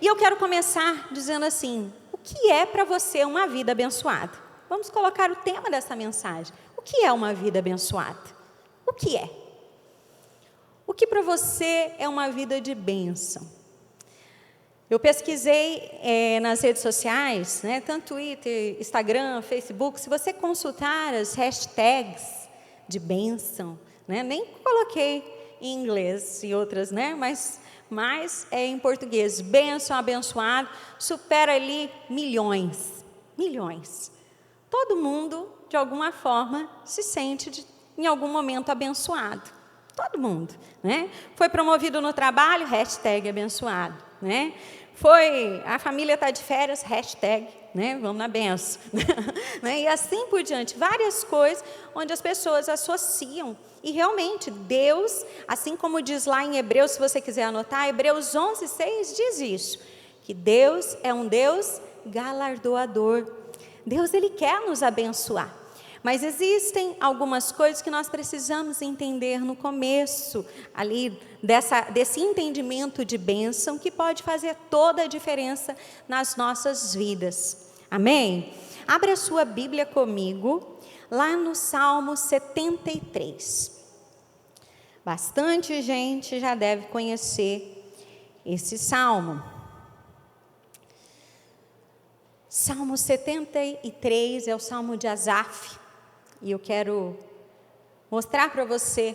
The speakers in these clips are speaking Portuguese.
eu quero começar dizendo assim, o que é para você uma vida abençoada? Vamos colocar o tema dessa mensagem. O que é uma vida abençoada? O que é? O que para você é uma vida de bênção? Eu pesquisei nas redes sociais, né, tanto Twitter, Instagram, Facebook, se você consultar as hashtags de bênção, né, nem coloquei em inglês e outras, né, mas em português, bênção, abençoado, supera ali milhões. Todo mundo, de alguma forma, se sente em algum momento abençoado. Todo mundo, né? Foi promovido no trabalho, hashtag abençoado, né? A família está de férias, hashtag, né? Vamos na benção. Né? E assim por diante, várias coisas onde as pessoas associam. E realmente, Deus, assim como diz lá em Hebreus, se você quiser anotar, Hebreus 11:6 diz isso, que Deus é um Deus galardoador. Deus, Ele quer nos abençoar. Mas existem algumas coisas que nós precisamos entender no começo, ali, desse entendimento de bênção, que pode fazer toda a diferença nas nossas vidas. Amém? Abra a sua Bíblia comigo, lá no Salmo 73. Bastante gente já deve conhecer esse salmo. Salmo 73 é o salmo de Asaf. E eu quero mostrar para você,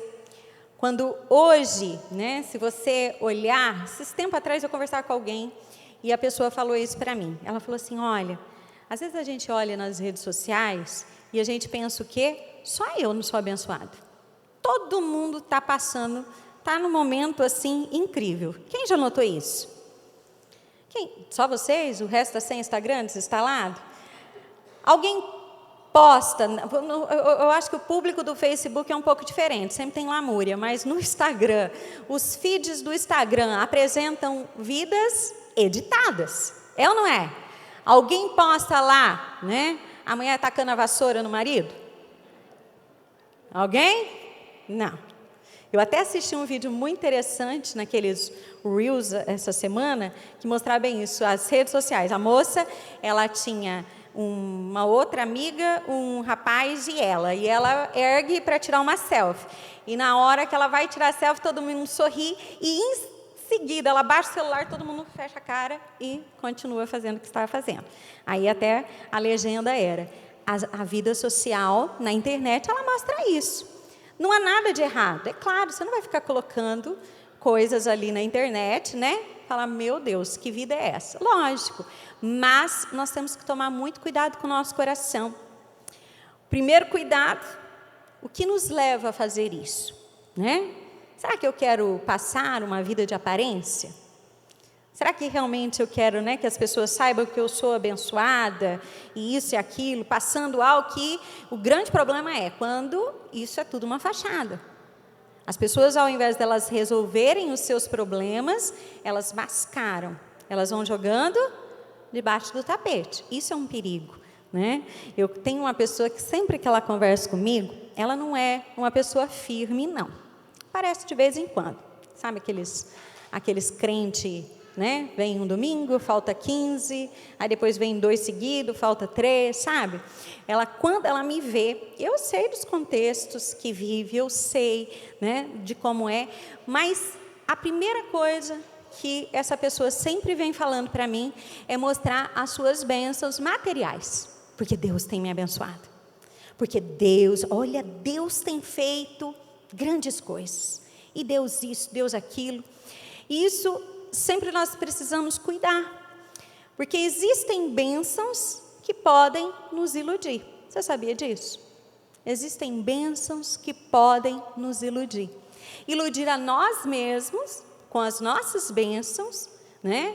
quando hoje, né, se você olhar, esses tempos atrás eu conversava com alguém e a pessoa falou isso para mim. Ela falou assim, olha, às vezes a gente olha nas redes sociais e a gente pensa o quê? Só eu não sou abençoado. Todo mundo está passando, está num momento assim incrível. Quem já notou isso? Só vocês? O resto está sem Instagram desinstalado? Alguém posta, eu acho que o público do Facebook é um pouco diferente, sempre tem lamúria, mas no Instagram, os feeds do Instagram apresentam vidas editadas, é ou não é? Alguém posta lá, né, a mulher tacando a vassoura no marido? Alguém? Não. Eu até assisti um vídeo muito interessante naqueles Reels essa semana, que mostrava bem isso, as redes sociais. A moça, ela tinha uma outra amiga, um rapaz e ela ergue para tirar uma selfie, e na hora que ela vai tirar a selfie, todo mundo sorri, e em seguida ela baixa o celular, todo mundo fecha a cara e continua fazendo o que estava fazendo. Aí até a legenda era, a vida social na internet, ela mostra isso, não há nada de errado, é claro, você não vai ficar colocando coisas ali na internet, né? Falar, meu Deus, que vida é essa? Lógico, mas nós temos que tomar muito cuidado com o nosso coração. Primeiro cuidado, o que nos leva a fazer isso, né? Será que eu quero passar uma vida de aparência? Será que realmente eu quero, né, que as pessoas saibam que eu sou abençoada, e isso e aquilo, passando algo que o grande problema é quando isso é tudo uma fachada. As pessoas, ao invés delas resolverem os seus problemas, elas mascaram, elas vão jogando debaixo do tapete. Isso é um perigo, né? Eu tenho uma pessoa que sempre que ela conversa comigo, ela não é uma pessoa firme, não. Parece de vez em quando. Sabe aqueles crentes, né? Vem um domingo, falta 15, aí depois vem 2 seguidos, falta 3, sabe? Quando ela me vê, eu sei dos contextos que vive, eu sei, né, de como é, mas a primeira coisa que essa pessoa sempre vem falando para mim é mostrar as suas bênçãos materiais, porque Deus tem me abençoado, porque Deus tem feito grandes coisas, e Deus isso, Deus aquilo, e isso sempre nós precisamos cuidar, porque existem bênçãos que podem nos iludir. Você sabia disso? Existem bênçãos que podem nos iludir. Iludir a nós mesmos com as nossas bênçãos, né?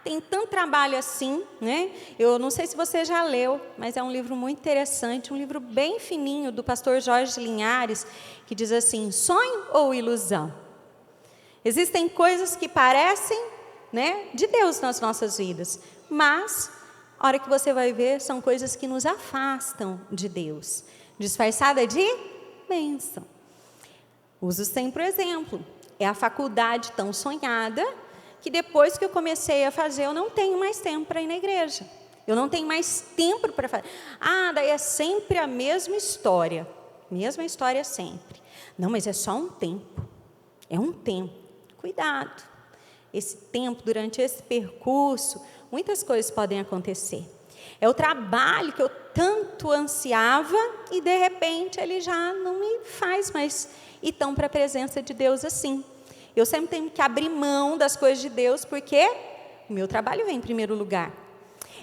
Tem tanto trabalho assim, né? Eu não sei se você já leu, mas é um livro muito interessante, um livro bem fininho do pastor Jorge Linhares, que diz assim, sonho ou ilusão? Existem coisas que parecem, né, de Deus nas nossas vidas, mas a hora que você vai ver, são coisas que nos afastam de Deus, disfarçada de bênção. Uso sempre o exemplo, é a faculdade tão sonhada, que depois que eu comecei a fazer, eu não tenho mais tempo para ir na igreja. Eu não tenho mais tempo para fazer. Daí é sempre a mesma história sempre. Não, mas é só um tempo. É um tempo. Cuidado. Esse tempo, durante esse percurso, muitas coisas podem acontecer. É o trabalho que eu tanto ansiava e, de repente, ele já não me faz mais ir tão para a presença de Deus assim. Eu sempre tenho que abrir mão das coisas de Deus, porque o meu trabalho vem em primeiro lugar.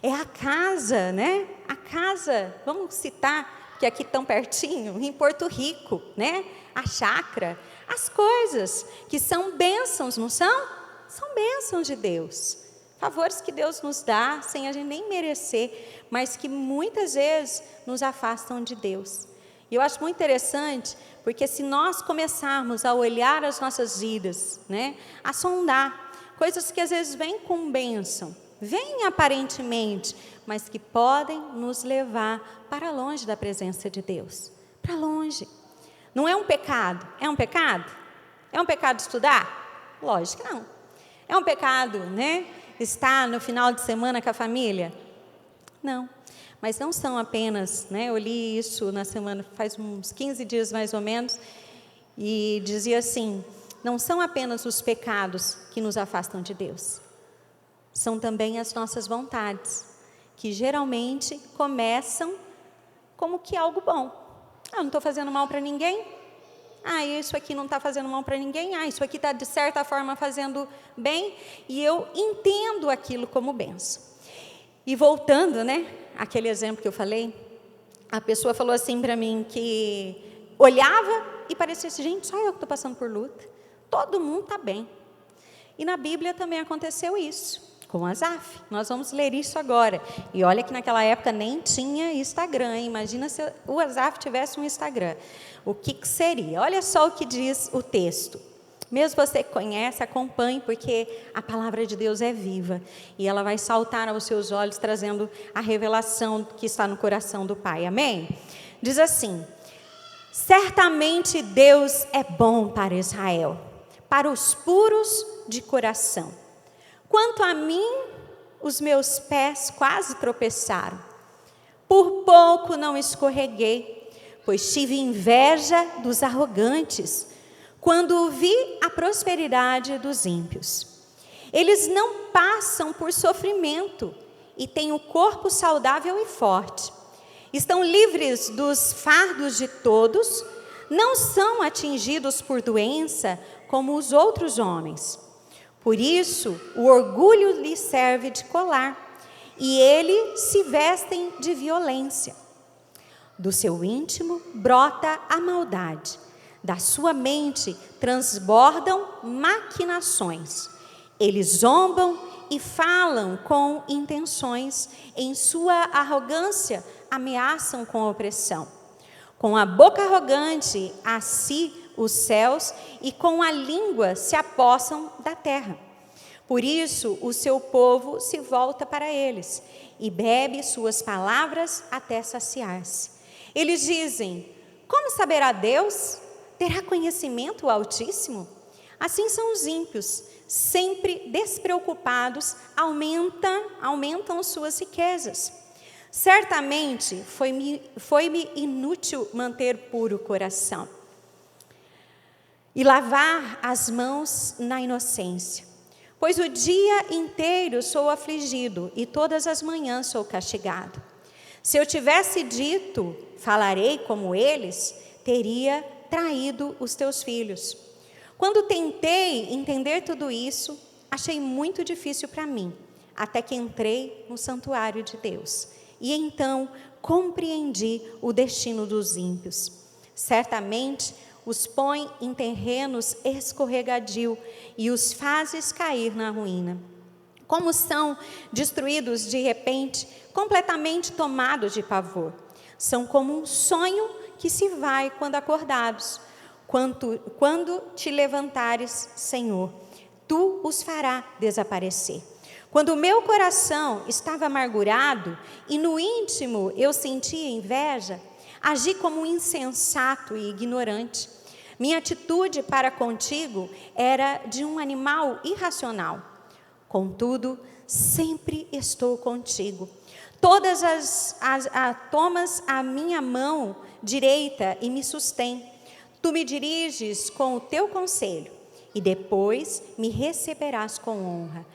É a casa, né? A casa, vamos citar, que aqui tão pertinho, em Porto Rico, né? A chácara, as coisas que são bênçãos, não são? São bênçãos de Deus. Favores que Deus nos dá, sem a gente nem merecer, mas que muitas vezes nos afastam de Deus. E eu acho muito interessante, porque se nós começarmos a olhar as nossas vidas, né? A sondar, coisas que às vezes vêm com bênção, vêm aparentemente, mas que podem nos levar para longe da presença de Deus. Para longe. Não é um pecado? É um pecado? É um pecado estudar? Lógico que não. É um pecado, né? Estar no final de semana com a família? Não. Mas não são apenas, né? Eu li isso na semana, faz uns 15 dias mais ou menos, e dizia assim, não são apenas os pecados que nos afastam de Deus. São também as nossas vontades, que geralmente começam como que algo bom. Eu não estou fazendo mal para ninguém. Isso aqui não está fazendo mal para ninguém. Isso aqui está, de certa forma, fazendo bem. E eu entendo aquilo como bênção. E voltando, né, aquele exemplo que eu falei, a pessoa falou assim para mim, que olhava e parecia assim, gente, só eu que estou passando por luta. Todo mundo está bem. E na Bíblia também aconteceu isso, com Asaf. Nós vamos ler isso agora. E olha que naquela época nem tinha Instagram, hein? Imagina se o Asaf tivesse um Instagram. O que seria? Olha só o que diz o texto. Mesmo você que conhece, acompanhe, porque a palavra de Deus é viva. E ela vai saltar aos seus olhos, trazendo a revelação que está no coração do Pai. Amém? Diz assim, certamente Deus é bom para Israel, para os puros de coração. Quanto a mim, os meus pés quase tropeçaram. Por pouco não escorreguei, pois tive inveja dos arrogantes, quando vi a prosperidade dos ímpios. Eles não passam por sofrimento e têm o corpo saudável e forte. Estão livres dos fardos de todos, não são atingidos por doença como os outros homens. Por isso, o orgulho lhes serve de colar, e eles se vestem de violência. Do seu íntimo brota a maldade, da sua mente transbordam maquinações. Eles zombam e falam com intenções, em sua arrogância ameaçam com opressão. Com a boca arrogante a si os céus, e com a língua se apossam da terra. Por isso o seu povo se volta para eles, e bebe suas palavras até saciar-se. Eles dizem, como saberá Deus? Terá conhecimento o Altíssimo? Assim são os ímpios, sempre despreocupados, aumentam suas riquezas. Certamente foi-me inútil manter puro o coração e lavar as mãos na inocência, pois o dia inteiro sou afligido e todas as manhãs sou castigado. Se eu tivesse dito, falarei como eles, teria traído os teus filhos. Quando tentei entender tudo isso, achei muito difícil para mim, até que entrei no santuário de Deus. E então compreendi o destino dos ímpios. Certamente os põe em terrenos escorregadio e os fazes cair na ruína. Como são destruídos de repente, completamente tomados de pavor. São como um sonho que se vai quando acordados. Quando te levantares, Senhor, tu os farás desaparecer. Quando o meu coração estava amargurado e no íntimo eu sentia inveja, agi como um insensato e ignorante. Minha atitude para contigo era de um animal irracional. Contudo, sempre estou contigo. Tomas a minha mão direita e me sustém. Tu me diriges com o teu conselho e depois me receberás com honra.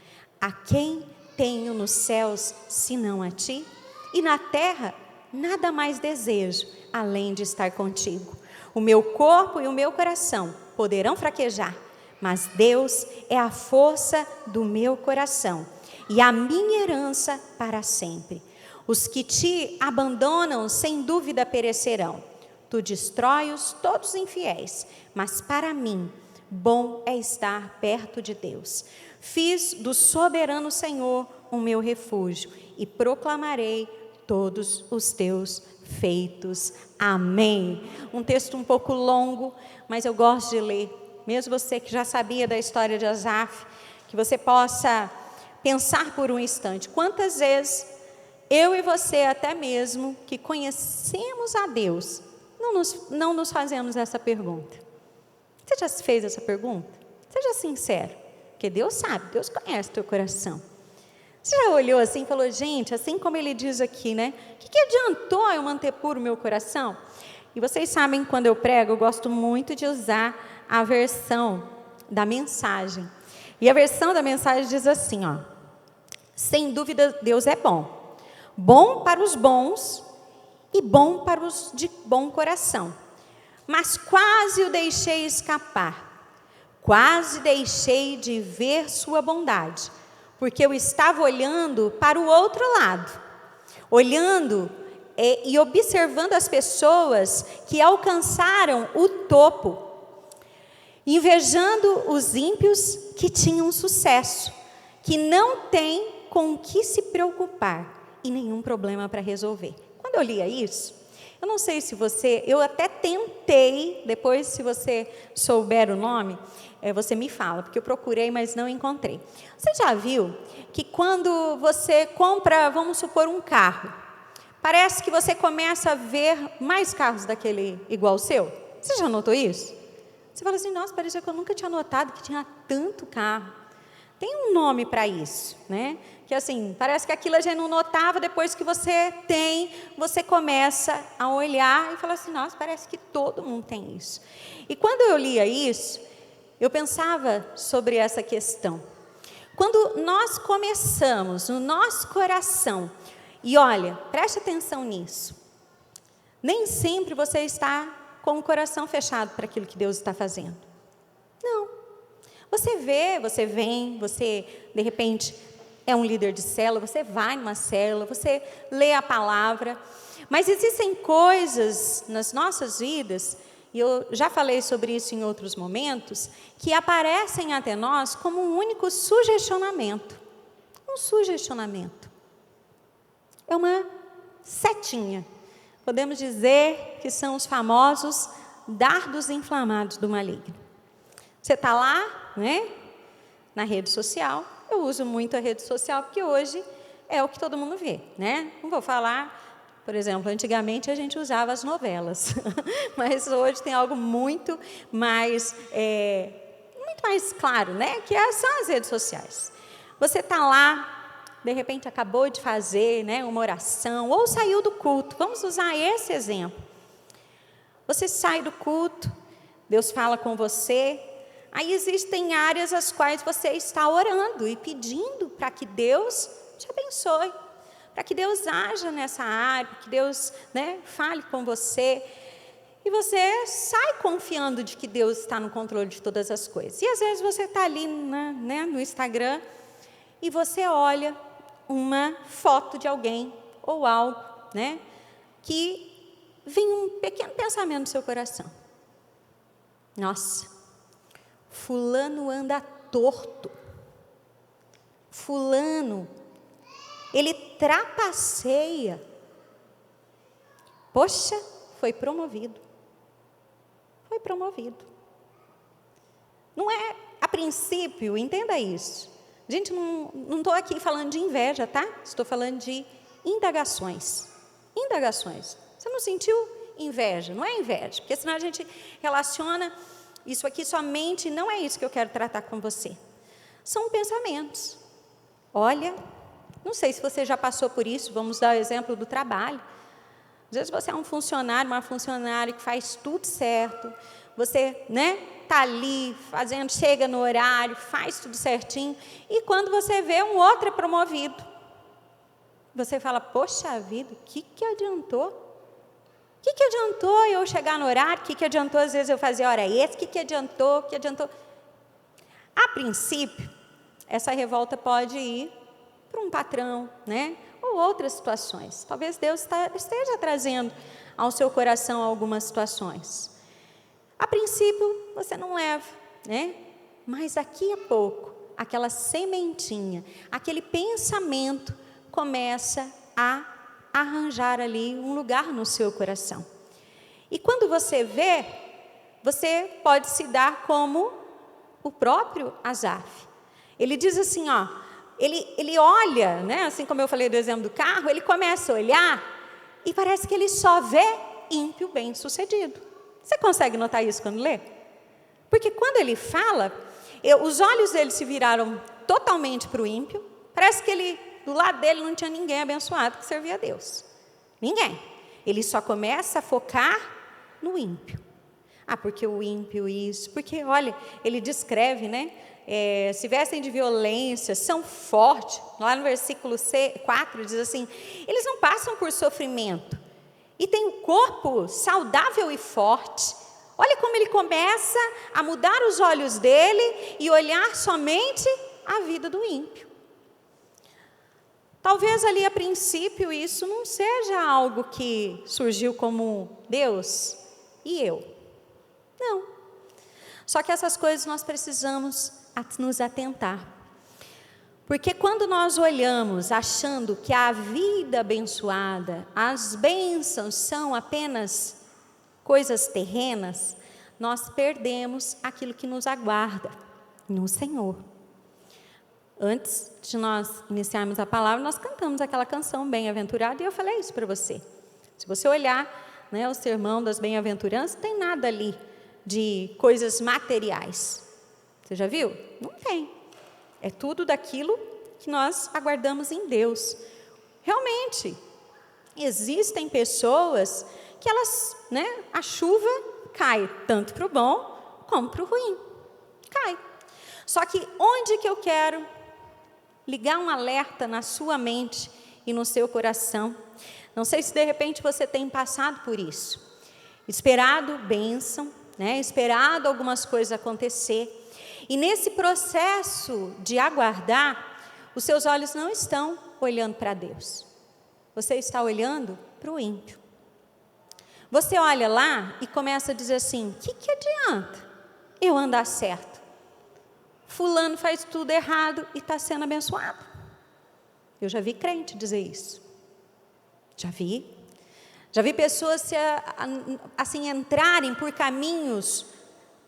A quem tenho nos céus, senão a ti? E na terra, nada mais desejo, além de estar contigo. O meu corpo e o meu coração poderão fraquejar, mas Deus é a força do meu coração e a minha herança para sempre. Os que te abandonam, sem dúvida perecerão. Tu destrói-os todos infiéis, mas para mim, bom é estar perto de Deus. Fiz do soberano Senhor o meu refúgio e proclamarei todos os teus feitos. Amém. Um texto um pouco longo, mas eu gosto de ler. Mesmo você que já sabia da história de Asaf, que você possa pensar por um instante. Quantas vezes eu e você, até mesmo, que conhecemos a Deus, não nos fazemos essa pergunta. Você já se fez essa pergunta? Seja sincero, porque Deus sabe, Deus conhece o teu coração. Você já olhou assim e falou, gente, assim como ele diz aqui, né? O que adiantou eu manter puro o meu coração? E vocês sabem, quando eu prego, eu gosto muito de usar a versão da mensagem. E a versão da mensagem diz assim, ó. Sem dúvida, Deus é bom. Bom para os bons e bom para os de bom coração. Mas quase o deixei escapar. Quase deixei de ver sua bondade. Porque eu estava olhando para o outro lado. Olhando e observando as pessoas que alcançaram o topo. Invejando os ímpios que tinham sucesso. Que não têm com o que se preocupar e nenhum problema para resolver. Quando eu lia isso, eu não sei se eu até tentei, depois se você souber o nome, você me fala, porque eu procurei, mas não encontrei. Você já viu que quando você compra, vamos supor, um carro, parece que você começa a ver mais carros daquele igual ao seu? Você já notou isso? Você fala assim, nossa, parecia que eu nunca tinha notado que tinha tanto carro. Tem um nome para isso, né? Que assim, parece que aquilo a gente não notava, depois que você tem, você começa a olhar e fala assim, nossa, parece que todo mundo tem isso. E quando eu lia isso, eu pensava sobre essa questão. Quando nós começamos no nosso coração, e olha, preste atenção nisso, nem sempre você está com o coração fechado para aquilo que Deus está fazendo. Não. Você vê, você vem, você de repente é um líder de célula, você vai numa célula, você lê a palavra, mas existem coisas nas nossas vidas, e eu já falei sobre isso em outros momentos, que aparecem até nós como um único sugestionamento. Um sugestionamento. É uma setinha. Podemos dizer que são os famosos dardos inflamados do maligno. Você está lá, né, na rede social. Eu uso muito a rede social porque hoje é o que todo mundo vê, né? Não vou falar, por exemplo, antigamente a gente usava as novelas, mas hoje tem algo muito mais claro, né? Que são as redes sociais. Você está lá, de repente acabou de fazer, né, uma oração, ou saiu do culto. Vamos usar esse exemplo. Você sai do culto, Deus fala com você. Aí existem áreas as quais você está orando e pedindo para que Deus te abençoe, para que Deus haja nessa área, para que Deus, né, fale com você. E você sai confiando de que Deus está no controle de todas as coisas. E às vezes você está ali, né, no Instagram e você olha uma foto de alguém ou algo, né, que vem um pequeno pensamento no seu coração. Nossa, fulano anda torto. Fulano, ele trapaceia. Poxa, foi promovido. Foi promovido. Não é, a princípio, entenda isso. Gente, não estou aqui falando de inveja, tá? Estou falando de indagações. Indagações. Você não sentiu inveja? Não é inveja, porque senão a gente relaciona isso aqui somente, não é isso que eu quero tratar com você. São pensamentos. Olha, não sei se você já passou por isso, vamos dar o exemplo do trabalho. Às vezes você é um funcionário, uma funcionária que faz tudo certo, você, tá ali fazendo, chega no horário, faz tudo certinho, e quando você vê um outro é promovido, você fala, poxa vida, o que adiantou? O que adiantou eu chegar no horário? O que adiantou às vezes eu fazer hora extra? O que adiantou? O que adiantou? A princípio, essa revolta pode ir para um patrão, ou outras situações. Talvez Deus esteja trazendo ao seu coração algumas situações. A princípio, você não leva, mas daqui a pouco, aquela sementinha, aquele pensamento começa a arranjar ali um lugar no seu coração. E quando você vê, você pode se dar como o próprio Asaf. Ele diz assim, ele olha, assim como eu falei do exemplo do carro, ele começa a olhar e parece que ele só vê ímpio bem-sucedido. Você consegue notar isso quando lê? Porque quando ele fala, os olhos dele se viraram totalmente para o ímpio, parece que do lado dele não tinha ninguém abençoado que servia a Deus. Ninguém. Ele só começa a focar no ímpio. Porque o ímpio isso, porque olha, ele descreve, se vestem de violência, são fortes, lá no versículo 4 diz assim, eles não passam por sofrimento, e têm um corpo saudável e forte. Olha como ele começa a mudar os olhos dele, e olhar somente a vida do ímpio. Talvez ali a princípio isso não seja algo que surgiu como Deus e eu. Não. Só que essas coisas nós precisamos nos atentar. Porque quando nós olhamos achando que a vida abençoada, as bênçãos são apenas coisas terrenas, nós perdemos aquilo que nos aguarda no Senhor. Antes de nós iniciarmos a palavra, nós cantamos aquela canção Bem-aventurado, e eu falei isso para você. Se você olhar, o sermão das bem-aventuranças, não tem nada ali de coisas materiais. Você já viu? Não tem. É tudo daquilo que nós aguardamos em Deus. Realmente, existem pessoas que elas, a chuva cai tanto para o bom como para o ruim. Cai. Só que onde que eu quero ligar um alerta na sua mente e no seu coração? Não sei se de repente você tem passado por isso. Esperado bênção, esperado algumas coisas acontecer. E nesse processo de aguardar, os seus olhos não estão olhando para Deus. Você está olhando para o ímpio. Você olha lá e começa a dizer assim, o que adianta eu andar certo? Fulano faz tudo errado e está sendo abençoado. Eu já vi crente dizer isso. Já vi pessoas assim entrarem por caminhos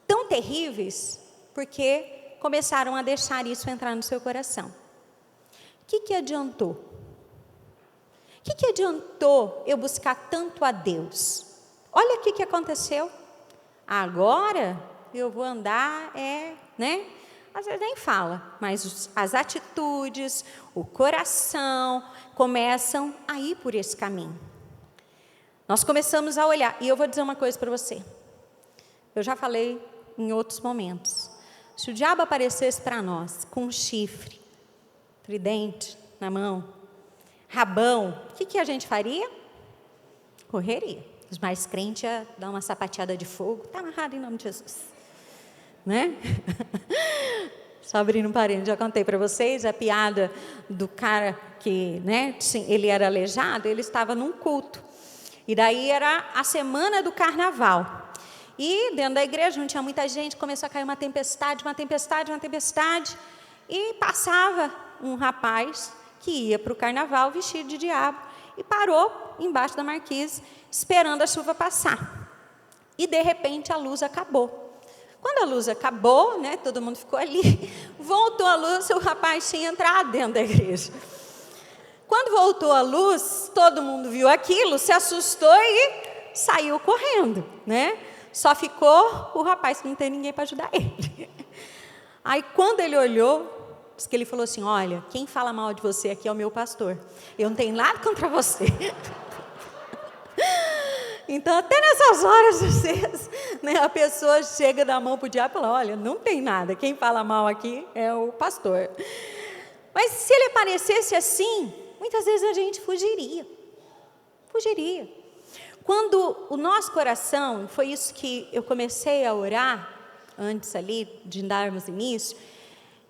tão terríveis, porque começaram a deixar isso entrar no seu coração. O que adiantou? O que adiantou eu buscar tanto a Deus? Olha o que aconteceu. Agora eu vou andar, às vezes nem fala, mas as atitudes, o coração começam a ir por esse caminho. Nós começamos a olhar, e eu vou dizer uma coisa para você. Eu já falei em outros momentos. Se o diabo aparecesse para nós com um chifre, tridente na mão, rabão, o que a gente faria? Correria. Os mais crentes iam dar uma sapateada de fogo. Está amarrado em nome de Jesus. Só abrindo um parênteses, já contei para vocês a piada do cara que, ele era aleijado, ele estava num culto. E daí era a semana do carnaval. E dentro da igreja não tinha muita gente, começou a cair uma tempestade, e passava um rapaz que ia para o carnaval vestido de diabo e parou embaixo da marquise, esperando a chuva passar. E de repente a luz acabou. Quando a luz acabou, todo mundo ficou ali, voltou a luz, o rapaz tinha entrado dentro da igreja. Quando voltou a luz, todo mundo viu aquilo, se assustou e saiu correndo, Só ficou o rapaz que não tem ninguém para ajudar ele. Aí quando ele olhou, Diz que ele falou assim, olha, quem fala mal de você aqui é o meu pastor. Eu não tenho nada contra você. Então, até nessas horas, vocês, né, a pessoa chega da mão para o diabo e fala, olha, não tem nada, quem fala mal aqui é o pastor. Mas se ele aparecesse assim, muitas vezes a gente fugiria. Quando o nosso coração, foi isso que eu comecei a orar, antes ali de darmos início,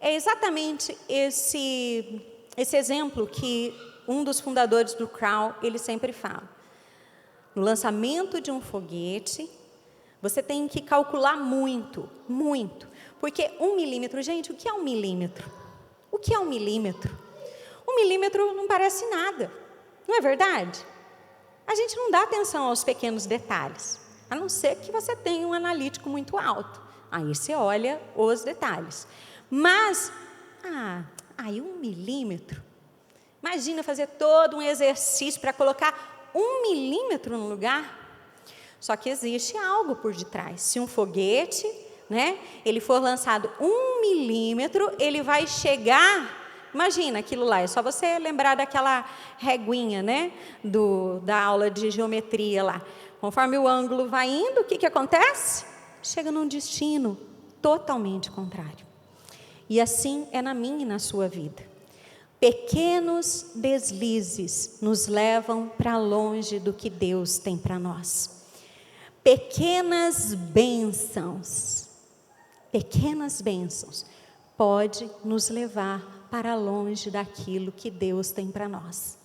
é exatamente esse exemplo que um dos fundadores do Crown, ele sempre fala. No lançamento de um foguete, você tem que calcular muito, porque 1 milímetro, gente, o que é 1 milímetro? O que é 1 milímetro? 1 milímetro não parece nada, não é verdade? A gente não dá atenção aos pequenos detalhes, a não ser que você tenha um analítico muito alto. Aí você olha os detalhes. Mas, 1 milímetro? Imagina fazer todo um exercício para colocar 1 milímetro no lugar. Só que existe algo por detrás. Se um foguete, né, ele for lançado 1 milímetro, ele vai chegar... Imagina aquilo lá, é só você lembrar daquela reguinha, né, da aula de geometria lá. Conforme o ângulo vai indo, o que acontece? Chega num destino totalmente contrário. E assim é na minha e na sua vida. Pequenos deslizes nos levam para longe do que Deus tem para nós. Pequenas bênçãos pode nos levar para longe daquilo que Deus tem para nós.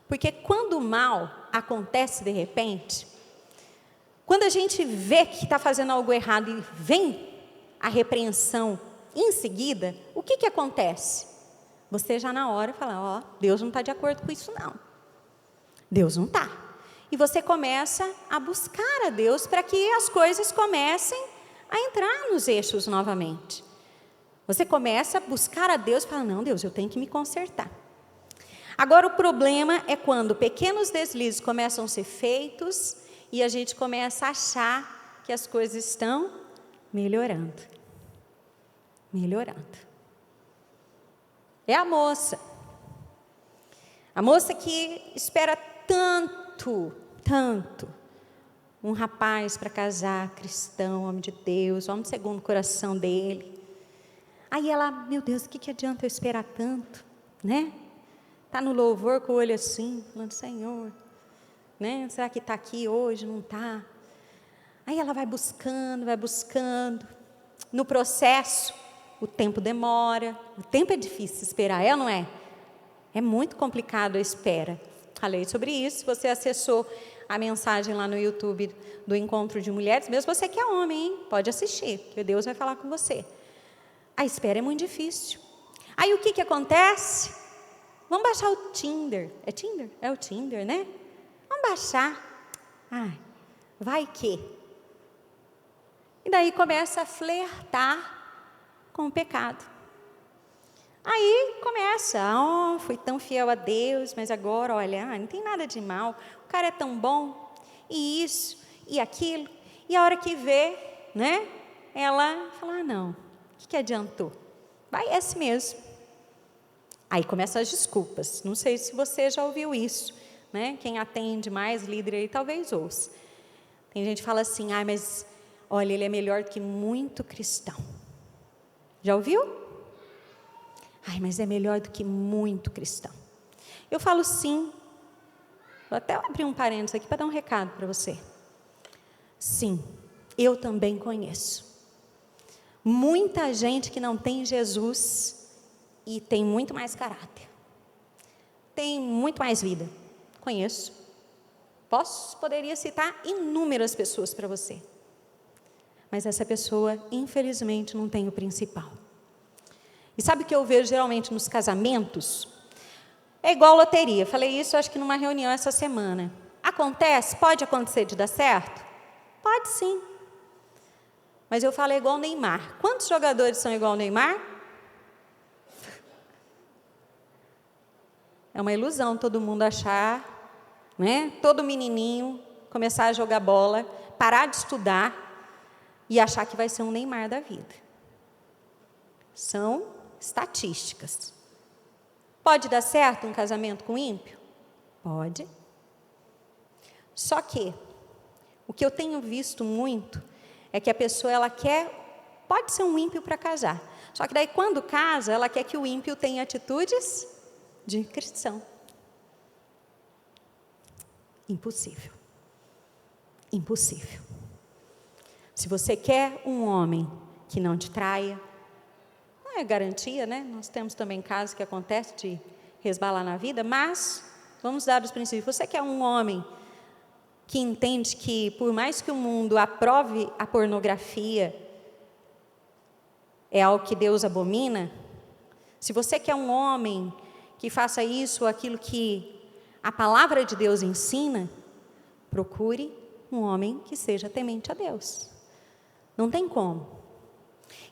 Porque quando o mal acontece de repente, quando a gente vê que está fazendo algo errado e vem a repreensão em seguida, o que acontece? Você já na hora fala, Deus não está de acordo com isso não. Deus não está. E você começa a buscar a Deus para que as coisas comecem a entrar nos eixos novamente. Você começa a buscar a Deus e fala, não, Deus, eu tenho que me consertar. Agora o problema é quando pequenos deslizes começam a ser feitos e a gente começa a achar que as coisas estão melhorando. É a moça que espera tanto, um rapaz para casar, cristão, homem de Deus, homem segundo o coração dele. Aí ela, meu Deus, o que adianta eu esperar tanto, né? Está no louvor com o olho assim, falando, Senhor, né? Será que está aqui hoje? Não está. Aí ela vai buscando, no processo, o tempo demora, o tempo é difícil esperar, é ou não é? É muito complicado a espera. Falei sobre isso, você acessou a mensagem lá no YouTube do Encontro de Mulheres, mesmo você que é homem, hein? Pode assistir, que Deus vai falar com você. A espera é muito difícil. Aí o que acontece? Vamos baixar o Tinder. É Tinder? É o Tinder, né? Vamos baixar. Vai que. E daí começa a flertar com o pecado. Aí começa, fui tão fiel a Deus, mas agora, olha, não tem nada de mal. O cara é tão bom, e isso, e aquilo. E a hora que vê, né, ela fala, não, o que adiantou? Vai esse mesmo. Aí começam as desculpas. Não sei se você já ouviu isso, né? Quem atende mais, líder aí, talvez ouça. Tem gente que fala assim, mas olha, ele é melhor que muito cristão. Já ouviu? Mas é melhor do que muito cristão. Eu falo sim. Vou até abrir um parênteses aqui para dar um recado para você. Sim, eu também conheço muita gente que não tem Jesus e tem muito mais caráter. Tem muito mais vida. Conheço. Poderia citar inúmeras pessoas para você. Mas essa pessoa, infelizmente, não tem o principal. E sabe o que eu vejo geralmente nos casamentos? É igual loteria. Falei isso, acho que numa reunião essa semana. Acontece? Pode acontecer de dar certo? Pode sim. Mas eu falo igual o Neymar. Quantos jogadores são igual ao Neymar? É uma ilusão todo mundo achar, né? Todo menininho começar a jogar bola, parar de estudar e achar que vai ser um Neymar da vida. São estatísticas. Pode dar certo um casamento com ímpio? Pode. Só que o que eu tenho visto muito é que a pessoa ela pode ser um ímpio para casar. Só que daí quando casa, ela quer que o ímpio tenha atitudes de cristão. Impossível. Impossível. Se você quer um homem que não te traia, não é garantia, né? Nós temos também casos que acontecem de resbalar na vida, mas vamos dar os princípios. Você quer um homem que entende que por mais que o mundo aprove a pornografia, é algo que Deus abomina? Se você quer um homem que faça isso ou aquilo que a palavra de Deus ensina, procure um homem que seja temente a Deus. Não tem como.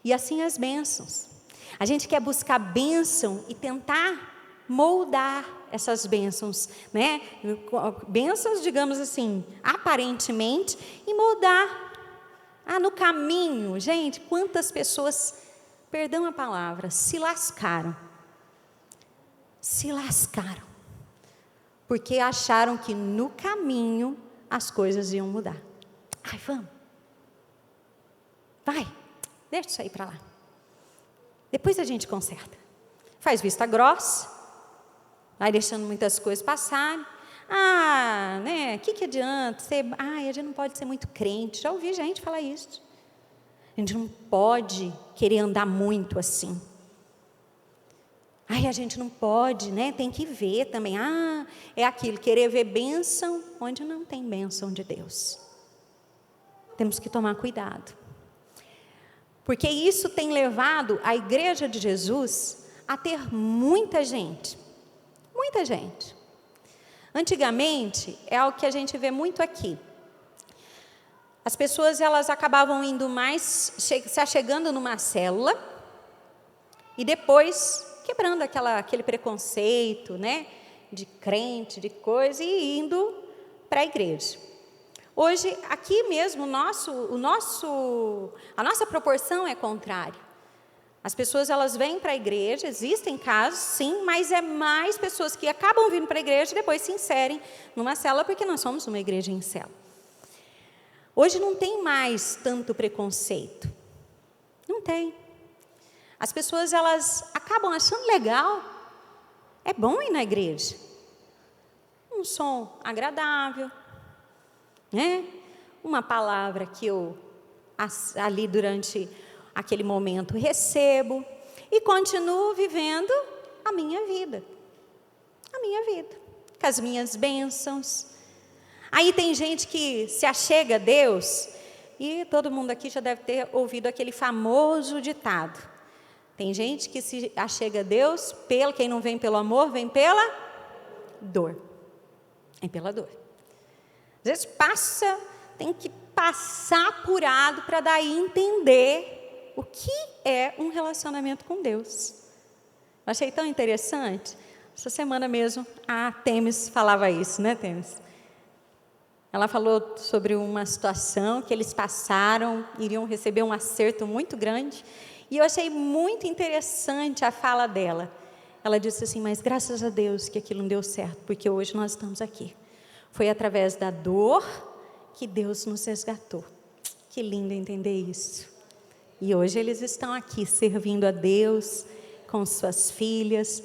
E assim as bênçãos. A gente quer buscar bênção e tentar moldar essas bênçãos, né? Bênçãos, digamos assim, aparentemente, e moldar. No caminho, gente, quantas pessoas, perdão a palavra, se lascaram. Se lascaram. Porque acharam que no caminho as coisas iam mudar. Ai, vamos. Vai, deixa isso aí para lá. Depois a gente conserta. Faz vista grossa, vai deixando muitas coisas passarem. Né, que adianta? A gente não pode ser muito crente. Já ouvi gente falar isso. A gente não pode querer andar muito assim. A gente não pode, né? Tem que ver também. É aquilo, querer ver bênção onde não tem bênção de Deus. Temos que tomar cuidado. Porque isso tem levado a igreja de Jesus a ter muita gente. Muita gente. Antigamente, é algo que a gente vê muito aqui. As pessoas, elas acabavam indo mais, se achegando numa célula e depois quebrando aquele preconceito, né, de crente, de coisa, e indo para a igreja. Hoje, aqui mesmo, a nossa proporção é contrária. As pessoas, elas vêm para a igreja, existem casos, sim, mas é mais pessoas que acabam vindo para a igreja e depois se inserem numa célula, porque nós somos uma igreja em célula. Hoje não tem mais tanto preconceito. Não tem. As pessoas, elas acabam achando legal. É bom ir na igreja. Um som agradável, né? Uma palavra que eu ali durante aquele momento recebo e continuo vivendo a minha vida. A minha vida. Com as minhas bênçãos. Aí tem gente que se achega a Deus, e todo mundo aqui já deve ter ouvido aquele famoso ditado. Tem gente que se achega a Deus, quem não vem pelo amor, vem pela dor. Vem pela dor. Às vezes tem que passar apurado para daí entender o que é um relacionamento com Deus. Eu achei tão interessante. Essa semana mesmo, a Temis falava isso, né, Temis? Ela falou sobre uma situação que eles passaram, iriam receber um acerto muito grande. E eu achei muito interessante a fala dela. Ela disse assim, mas graças a Deus que aquilo não deu certo, porque hoje nós estamos aqui. Foi através da dor que Deus nos resgatou. Que lindo entender isso. E hoje eles estão aqui servindo a Deus com suas filhas.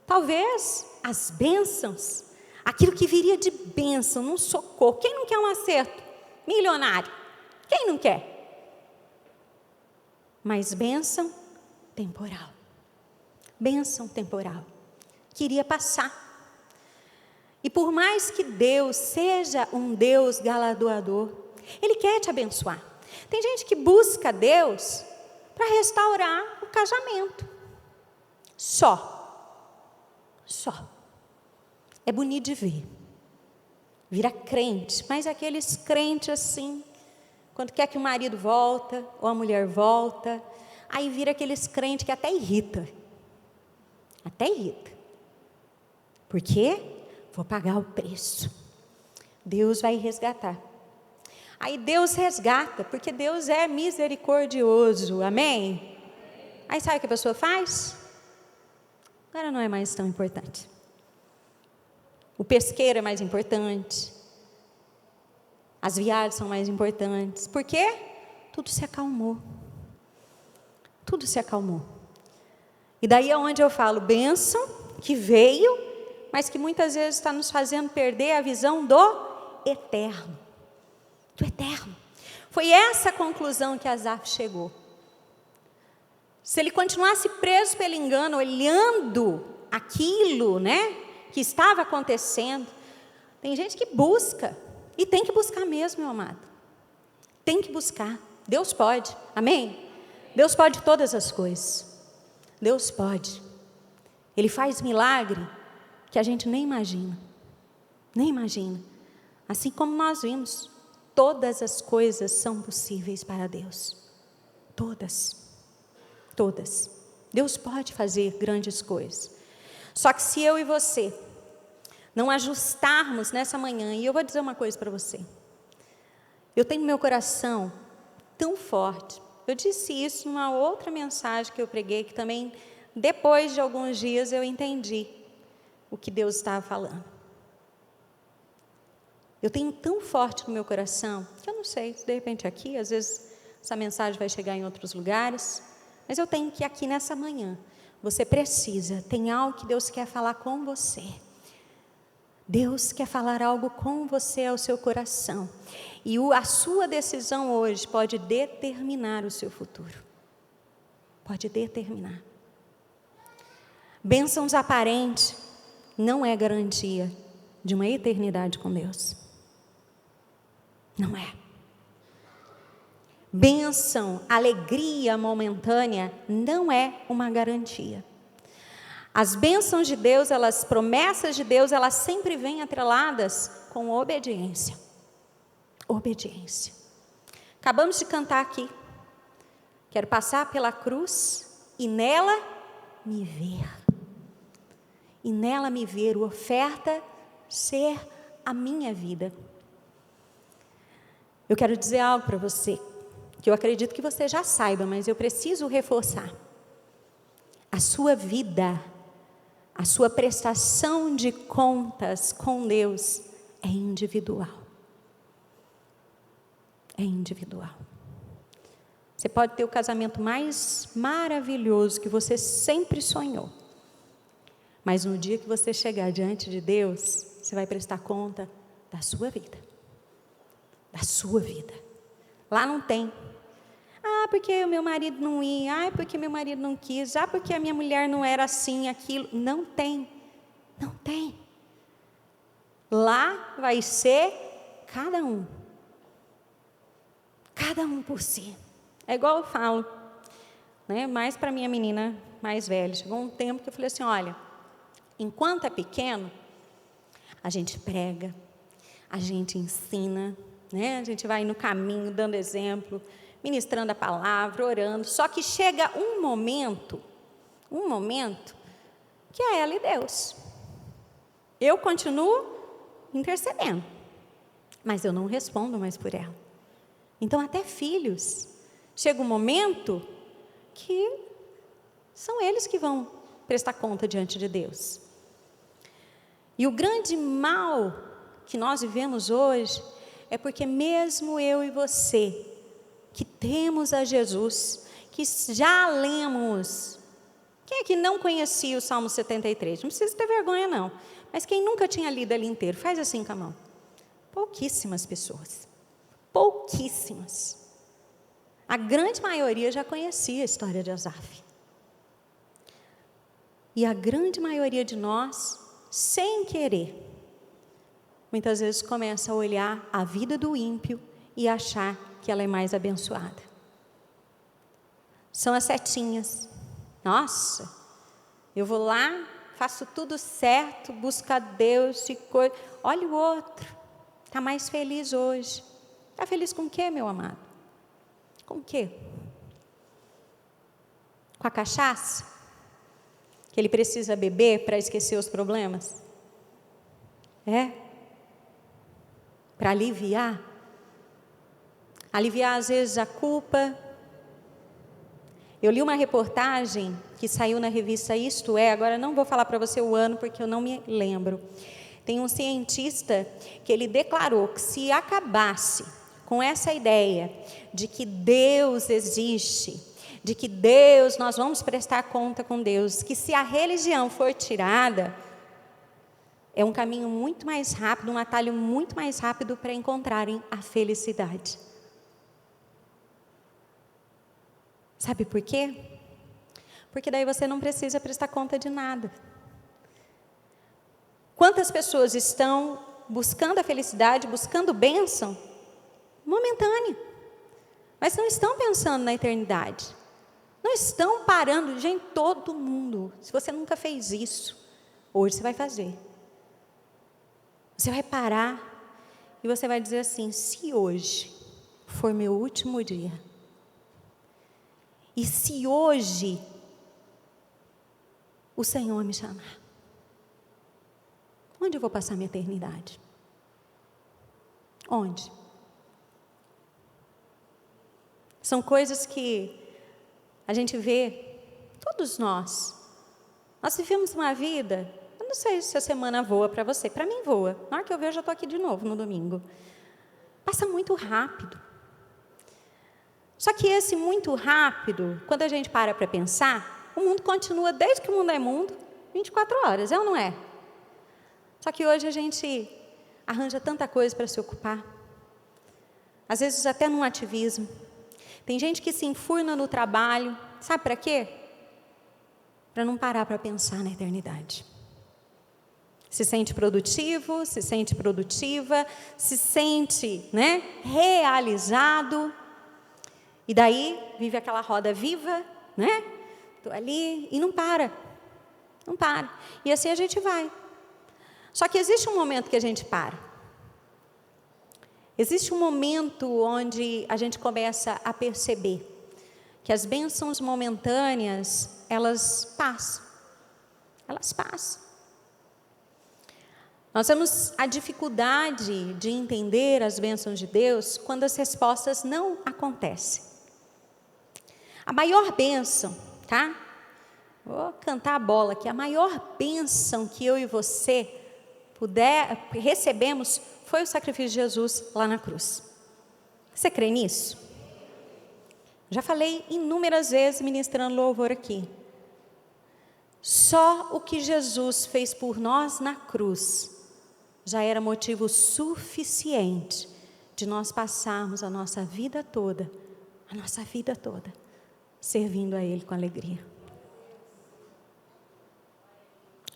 Talvez as bênçãos, aquilo que viria de bênção, num socorro. Quem não quer um acerto milionário? Quem não quer? Mas bênção temporal. Bênção temporal. Queria passar. E por mais que Deus seja um Deus galardoador, Ele quer te abençoar. Tem gente que busca Deus para restaurar o casamento. Só. É bonito de ver. Vira crente, mas aqueles crentes assim, quando quer que o marido volta, ou a mulher volta, aí vira aqueles crentes que até irrita. Até irrita. Por quê? Vou pagar o preço. Deus vai resgatar. Aí Deus resgata, porque Deus é misericordioso. Amém? Aí sabe o que a pessoa faz? Agora não é mais tão importante. O pesqueiro é mais importante. As viagens são mais importantes. Por quê? Tudo se acalmou. Tudo se acalmou. E daí é onde eu falo, bênção que veio, mas que muitas vezes está nos fazendo perder a visão do eterno. Do eterno. Foi essa a conclusão que Asaf chegou. Se ele continuasse preso pelo engano, olhando aquilo, que estava acontecendo, tem gente que busca, e tem que buscar mesmo, meu amado. Tem que buscar. Deus pode, amém? Deus pode todas as coisas. Deus pode. Ele faz milagre que a gente nem imagina. Nem imagina. Assim como nós vimos, todas as coisas são possíveis para Deus. Todas. Todas. Deus pode fazer grandes coisas. Só que se eu e você não ajustarmos nessa manhã, e eu vou dizer uma coisa para você. Eu tenho meu coração tão forte. Eu disse isso numa outra mensagem que eu preguei, que também, depois de alguns dias, eu entendi o que Deus estava falando. Eu tenho tão forte no meu coração, que eu não sei, se de repente aqui, às vezes essa mensagem vai chegar em outros lugares, mas eu tenho que aqui nessa manhã, você precisa, tem algo que Deus quer falar com você. Deus quer falar algo com você ao seu coração. E a sua decisão hoje pode determinar o seu futuro. Pode determinar. Bênçãos aparentes não é garantia de uma eternidade com Deus. Não é. Bênção, alegria momentânea não é uma garantia. As bênçãos de Deus, as promessas de Deus, elas sempre vêm atreladas com obediência. Obediência. Acabamos de cantar aqui. Quero passar pela cruz e nela me ver. E nela me ver, o oferta ser a minha vida. Eu quero dizer algo para você, que eu acredito que você já saiba, mas eu preciso reforçar. A sua vida, a sua prestação de contas com Deus é individual. É individual. Você pode ter o casamento mais maravilhoso que você sempre sonhou. Mas no dia que você chegar diante de Deus, você vai prestar conta da sua vida. Da sua vida. Lá não tem. Porque o meu marido não ia. Porque meu marido não quis. Porque a minha mulher não era assim, aquilo. Não tem. Não tem. Lá vai ser cada um. Cada um por si. É igual eu falo, mais para minha menina mais velha. Chegou um tempo que eu falei assim, olha, enquanto é pequeno, a gente prega, a gente ensina, a gente vai no caminho dando exemplo, ministrando a palavra, orando. Só que chega um momento que é ela e Deus. Eu continuo intercedendo, mas eu não respondo mais por ela. Então, até filhos, chega um momento que são eles que vão prestar conta diante de Deus. E o grande mal que nós vivemos hoje é porque mesmo eu e você, que temos a Jesus, que já lemos, quem é que não conhecia o Salmo 73? Não precisa ter vergonha não, mas quem nunca tinha lido ele inteiro, faz assim com a mão. Pouquíssimas pessoas. Pouquíssimas. A grande maioria já conhecia a história de Asaf. E a grande maioria de nós, sem querer, muitas vezes começa a olhar a vida do ímpio e achar que ela é mais abençoada. São as setinhas. Nossa, eu vou lá, faço tudo certo, busco a Deus e coisa. Olha o outro, está mais feliz hoje. Está feliz com o quê, meu amado? Com o quê? Com a cachaça? Que ele precisa beber para esquecer os problemas? Para aliviar? Aliviar às vezes a culpa. Eu li uma reportagem que saiu na revista Isto É, agora não vou falar para você o ano porque eu não me lembro. Tem um cientista que ele declarou que se acabasse com essa ideia de que Deus existe, de que Deus, nós vamos prestar conta com Deus, que se a religião for tirada, é um caminho muito mais rápido, um atalho muito mais rápido para encontrarem a felicidade. Sabe por quê? Porque daí você não precisa prestar conta de nada. Quantas pessoas estão buscando a felicidade, buscando bênção momentânea, mas não estão pensando na eternidade. Não estão parando, gente, todo mundo. Se você nunca fez isso, hoje você vai fazer. Você vai parar e você vai dizer assim: se hoje for meu último dia, e se hoje o Senhor me chamar, onde eu vou passar minha eternidade? Onde? São coisas que a gente vê, todos nós vivemos uma vida, eu não sei se a semana voa para você, para mim voa, na hora que eu vejo eu já estou aqui de novo no domingo, passa muito rápido. Só que esse muito rápido, quando a gente para pensar, o mundo continua, desde que o mundo é mundo, 24 horas, é ou não é? Só que hoje a gente arranja tanta coisa para se ocupar, às vezes até num ativismo. Tem gente que se enfurna no trabalho, sabe para quê? Para não parar para pensar na eternidade. Se sente produtivo, se sente produtiva, se sente, realizado. E daí vive aquela roda viva, Estou ali e não para. E assim a gente vai. Só que existe um momento que a gente para. Existe um momento onde a gente começa a perceber que as bênçãos momentâneas, elas passam. Nós temos a dificuldade de entender as bênçãos de Deus quando as respostas não acontecem. A maior bênção, Vou cantar a bola aqui. A maior bênção que eu e você recebemos foi o sacrifício de Jesus lá na cruz. Você crê nisso? Já falei inúmeras vezes ministrando louvor aqui. Só o que Jesus fez por nós na cruz já era motivo suficiente de nós passarmos a nossa vida toda, servindo a Ele com alegria.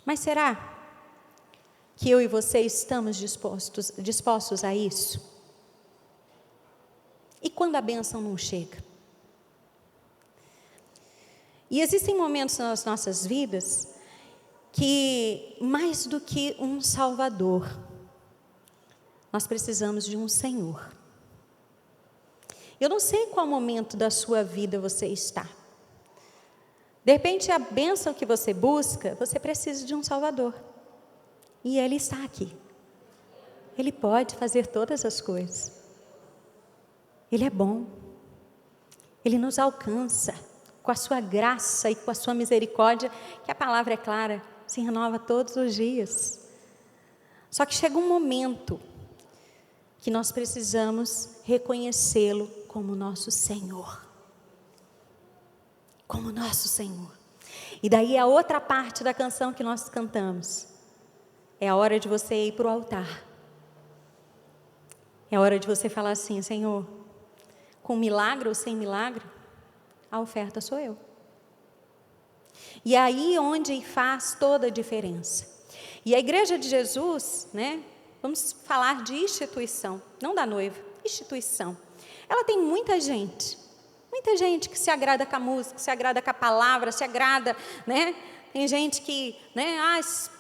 Mas será que eu e você estamos dispostos a isso? E quando a bênção não chega? E existem momentos nas nossas vidas que, mais do que um Salvador, nós precisamos de um Senhor. Eu não sei qual momento da sua vida você está. De repente, a bênção que você busca, você precisa de um Salvador. E Ele está aqui. Ele pode fazer todas as coisas. Ele é bom. Ele nos alcança com a sua graça e com a sua misericórdia, que a palavra é clara, se renova todos os dias. Só que chega um momento que nós precisamos reconhecê-lo como nosso Senhor. Como nosso Senhor. E daí a outra parte da canção que nós cantamos. É a hora de você ir para o altar. É a hora de você falar assim: Senhor, com milagre ou sem milagre, a oferta sou eu. E aí onde faz toda a diferença. E a Igreja de Jesus, vamos falar de instituição, não da noiva, instituição. Ela tem muita gente que se agrada com a música, se agrada com a palavra, se agrada, Tem gente que,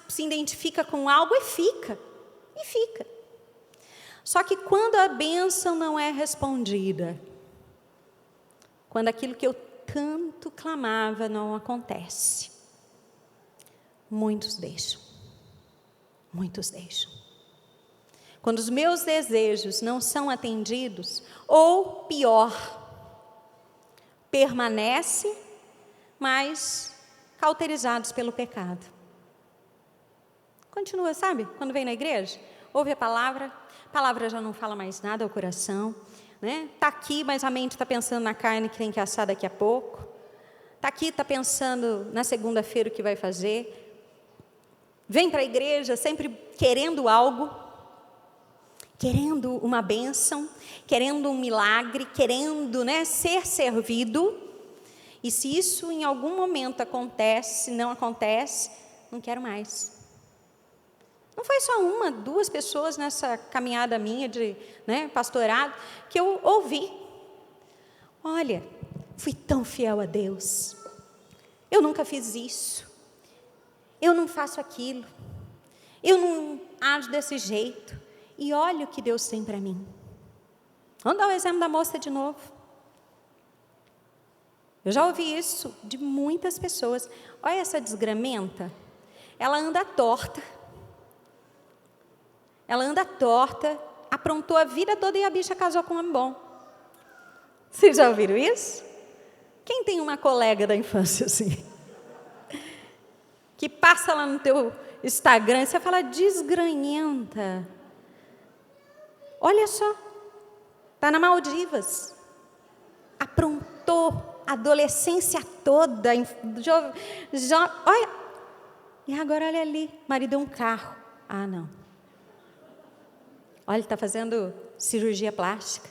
se identifica com algo e fica. Só que quando a bênção não é respondida, quando aquilo que eu tanto clamava não acontece, muitos deixam. Quando os meus desejos não são atendidos, ou pior, permanece mas cauterizados pelo pecado. Continua, sabe? Quando vem na igreja, ouve a palavra já não fala mais nada ao coração, né? Está aqui, mas a mente está pensando na carne que tem que assar daqui a pouco. Está aqui, está pensando na segunda-feira o que vai fazer. Vem para a igreja sempre querendo algo, querendo uma bênção, querendo um milagre, querendo, né, ser servido. E se isso em algum momento acontece, se não acontece, não quero mais. Não foi só uma, duas pessoas nessa caminhada minha de, né, pastorado, que eu ouvi. Olha, fui tão fiel a Deus. Eu nunca fiz isso. Eu não faço aquilo. Eu não ajo desse jeito. E olha o que Deus tem para mim. Vamos dar o exemplo da moça de novo. Eu já ouvi isso de muitas pessoas. Olha essa desgramenta. Ela anda torta. Ela anda torta, aprontou a vida toda e a bicha casou com um homem bom. Vocês já ouviram isso? Quem tem uma colega da infância assim? Que passa lá no teu Instagram e você fala, desgranhenta. Olha só, está na Maldivas. Aprontou a adolescência toda. Olha, e agora olha ali, marido deu um carro. Ah, não. Olha, ele está fazendo cirurgia plástica.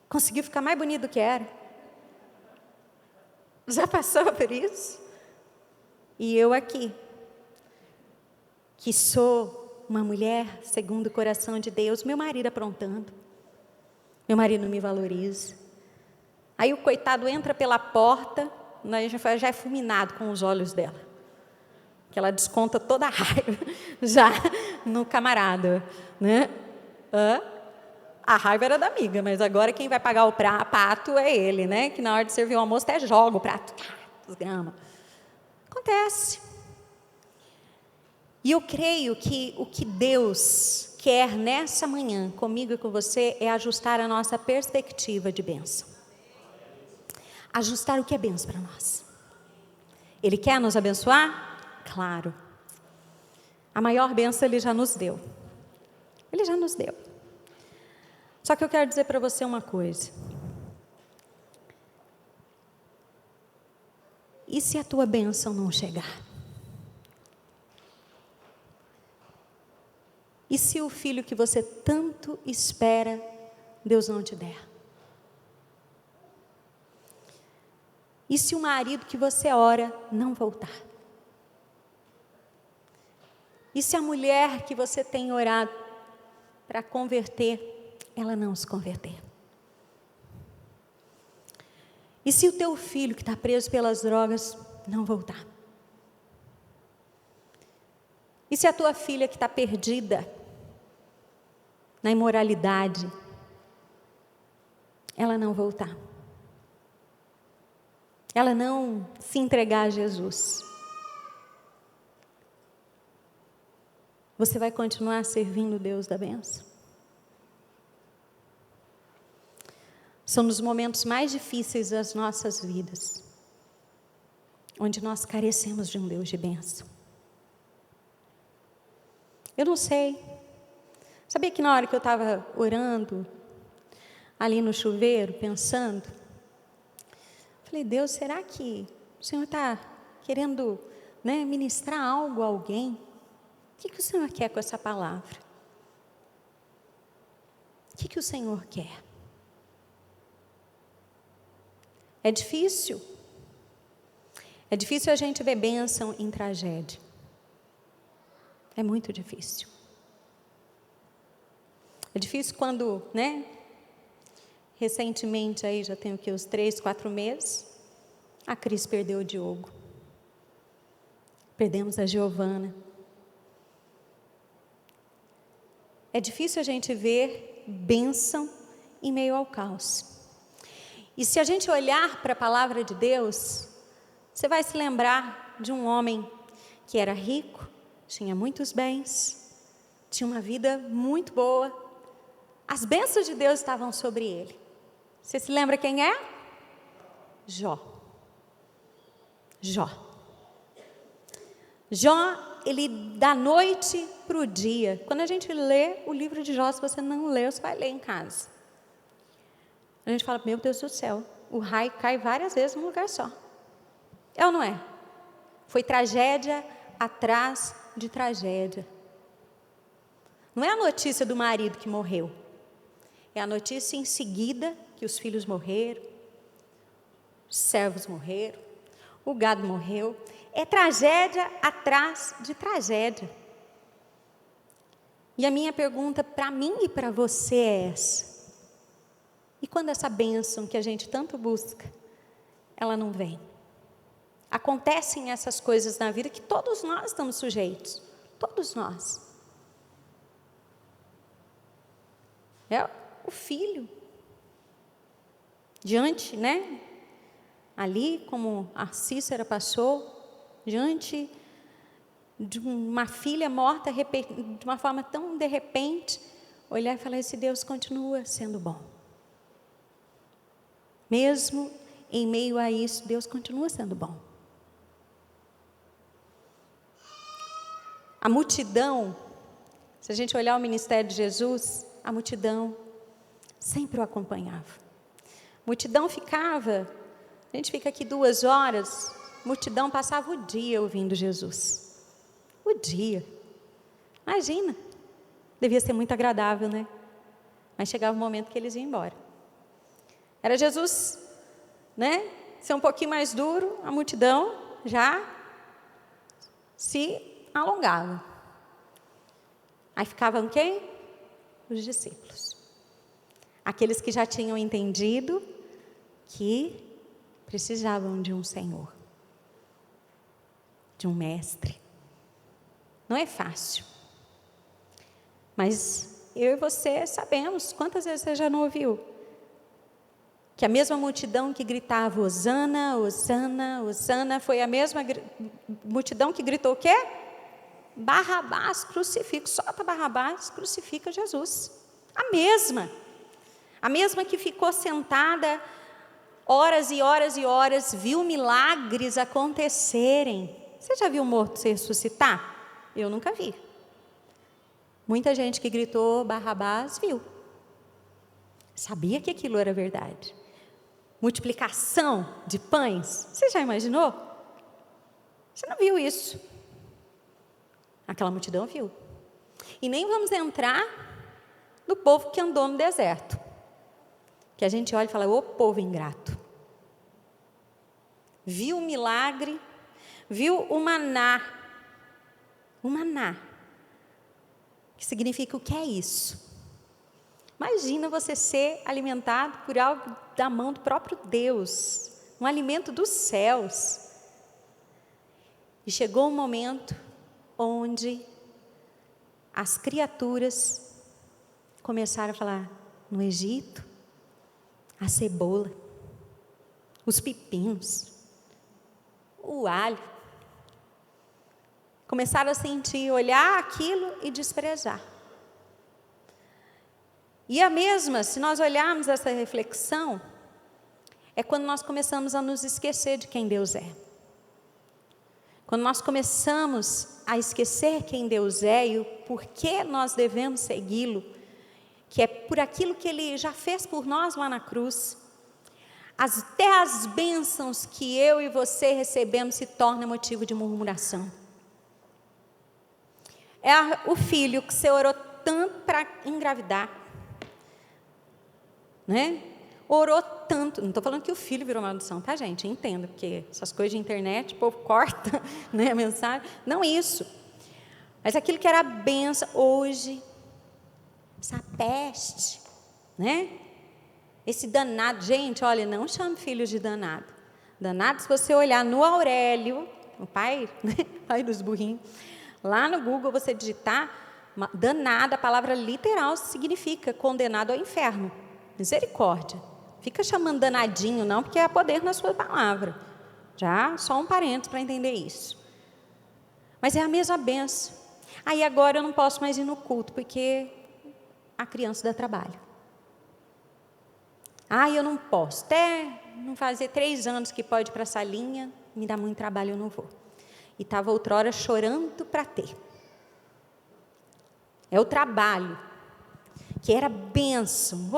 Conseguiu ficar mais bonito do que era. Já passou por isso? E eu aqui, que sou uma mulher segundo o coração de Deus, meu marido aprontando. Meu marido não me valoriza. Aí o coitado entra pela porta, né, já é fulminado com os olhos dela. Que ela desconta toda a raiva já no camarada, né? A raiva era da amiga, mas agora quem vai pagar o prato é ele, né? Que na hora de servir o almoço até joga o prato, desgrama. Acontece. E eu creio que o que Deus quer nessa manhã, comigo e com você, é ajustar a nossa perspectiva de bênção. Ajustar o que é bênção para nós. Ele quer nos abençoar? Claro. A maior bênção Ele já nos deu. Ele já nos deu. Só que eu quero dizer para você uma coisa. E se a tua bênção não chegar? E se o filho que você tanto espera, Deus não te der? E se o marido que você ora não voltar? E se a mulher que você tem orado para converter, ela não se converter? E se o teu filho que está preso pelas drogas não voltar? E se a tua filha que está perdida na imoralidade, ela não voltar? Ela não se entregar a Jesus? Você vai continuar servindo o Deus da bênção? São nos momentos mais difíceis das nossas vidas, onde nós carecemos de um Deus de bênção. Eu não sei. Sabia que na hora que eu estava orando, ali no chuveiro, pensando, falei, Deus, será que o Senhor está querendo, né, ministrar algo a alguém? O que o Senhor quer com essa palavra? O que o Senhor quer? É difícil. É difícil a gente ver bênção em tragédia. É muito difícil. É difícil quando, né? Recentemente, aí já tem o que, uns 3, 4 meses, a Cris perdeu o Diogo. Perdemos a Giovana. É difícil a gente ver bênção em meio ao caos. E se a gente olhar para a palavra de Deus, você vai se lembrar de um homem que era rico, tinha muitos bens, tinha uma vida muito boa. As bênçãos de Deus estavam sobre ele. Você se lembra quem é? Jó. Jó. Jó, ele da noite para o dia. Quando a gente lê o livro de Jó, se você não leu, você vai ler em casa. A gente fala, meu Deus do céu, o raio cai várias vezes num lugar só. É ou não é? Foi tragédia atrás de tragédia. Não é a notícia do marido que morreu. É a notícia em seguida que os filhos morreram, os servos morreram, o gado morreu. É tragédia atrás de tragédia. E a minha pergunta para mim e para você é essa. E quando essa bênção que a gente tanto busca, ela não vem? Acontecem essas coisas na vida que todos nós estamos sujeitos. Todos nós. É o filho. Diante, né? Ali, como a Cícera passou, diante de uma filha morta, de uma forma tão de repente, olhar e falar, esse Deus continua sendo bom. Mesmo em meio a isso, Deus continua sendo bom. A multidão, se a gente olhar o ministério de Jesus, a multidão sempre o acompanhava. A multidão ficava, a gente fica aqui 2 horas, a multidão passava o dia ouvindo Jesus. O dia. Imagina, devia ser muito agradável, né? Mas chegava o momento que eles iam embora. Era Jesus, né? Ser um pouquinho mais duro, a multidão já se alongava. Aí ficavam quem? Os discípulos. Aqueles que já tinham entendido que precisavam de um Senhor, de um mestre. Não é fácil. Mas eu e você sabemos, quantas vezes você já não ouviu? Que a mesma multidão que gritava Hosana, Hosana, Hosana, foi a mesma multidão que gritou o quê? Barrabás, crucifica, solta Barrabás, crucifica Jesus. A mesma que ficou sentada horas e horas e horas, viu milagres acontecerem. Você já viu um morto se ressuscitar? Eu nunca vi. Muita gente que gritou Barrabás viu. Sabia que aquilo era verdade. Multiplicação de pães, você já imaginou? Você não viu isso. Aquela multidão viu. E nem vamos entrar no povo que andou no deserto. Que a gente olha e fala, ô povo ingrato. Viu o milagre, viu o maná. O maná. Que significa o que é isso? Imagina você ser alimentado por algo da mão do próprio Deus. Um alimento dos céus. E chegou um momento onde as criaturas começaram a falar, no Egito, a cebola, os pepinos, o alho. Começaram a sentir, olhar aquilo e desprezar. E a mesma, se nós olharmos essa reflexão, é quando nós começamos a nos esquecer de quem Deus é. Quando nós começamos a esquecer quem Deus é e o porquê nós devemos segui-lo, que é por aquilo que Ele já fez por nós lá na cruz, até as bênçãos que eu e você recebemos se tornam motivo de murmuração. É o filho que você orou tanto para engravidar, né? Orou tanto, não estou falando que o filho virou maldição, tá gente? Entenda, porque essas coisas de internet, o povo corta, né, a mensagem, não isso. Mas aquilo que era benção, hoje, essa peste, né? Esse danado, gente, olha, não chame filhos de danado. Danado, se você olhar no Aurélio, o pai, né, pai dos burrinhos, lá no Google você digitar, danado, a palavra literal significa condenado ao inferno. Misericórdia. Fica chamando danadinho não, porque há poder na sua palavra. Já, só um parênteses para entender isso. Mas é a mesma benção. Aí agora eu não posso mais ir no culto, porque a criança dá trabalho. Eu não posso. Até não fazer 3 anos que pode ir para a salinha, me dá muito trabalho, eu não vou. E estava outrora chorando para ter. É o trabalho, que era bênção,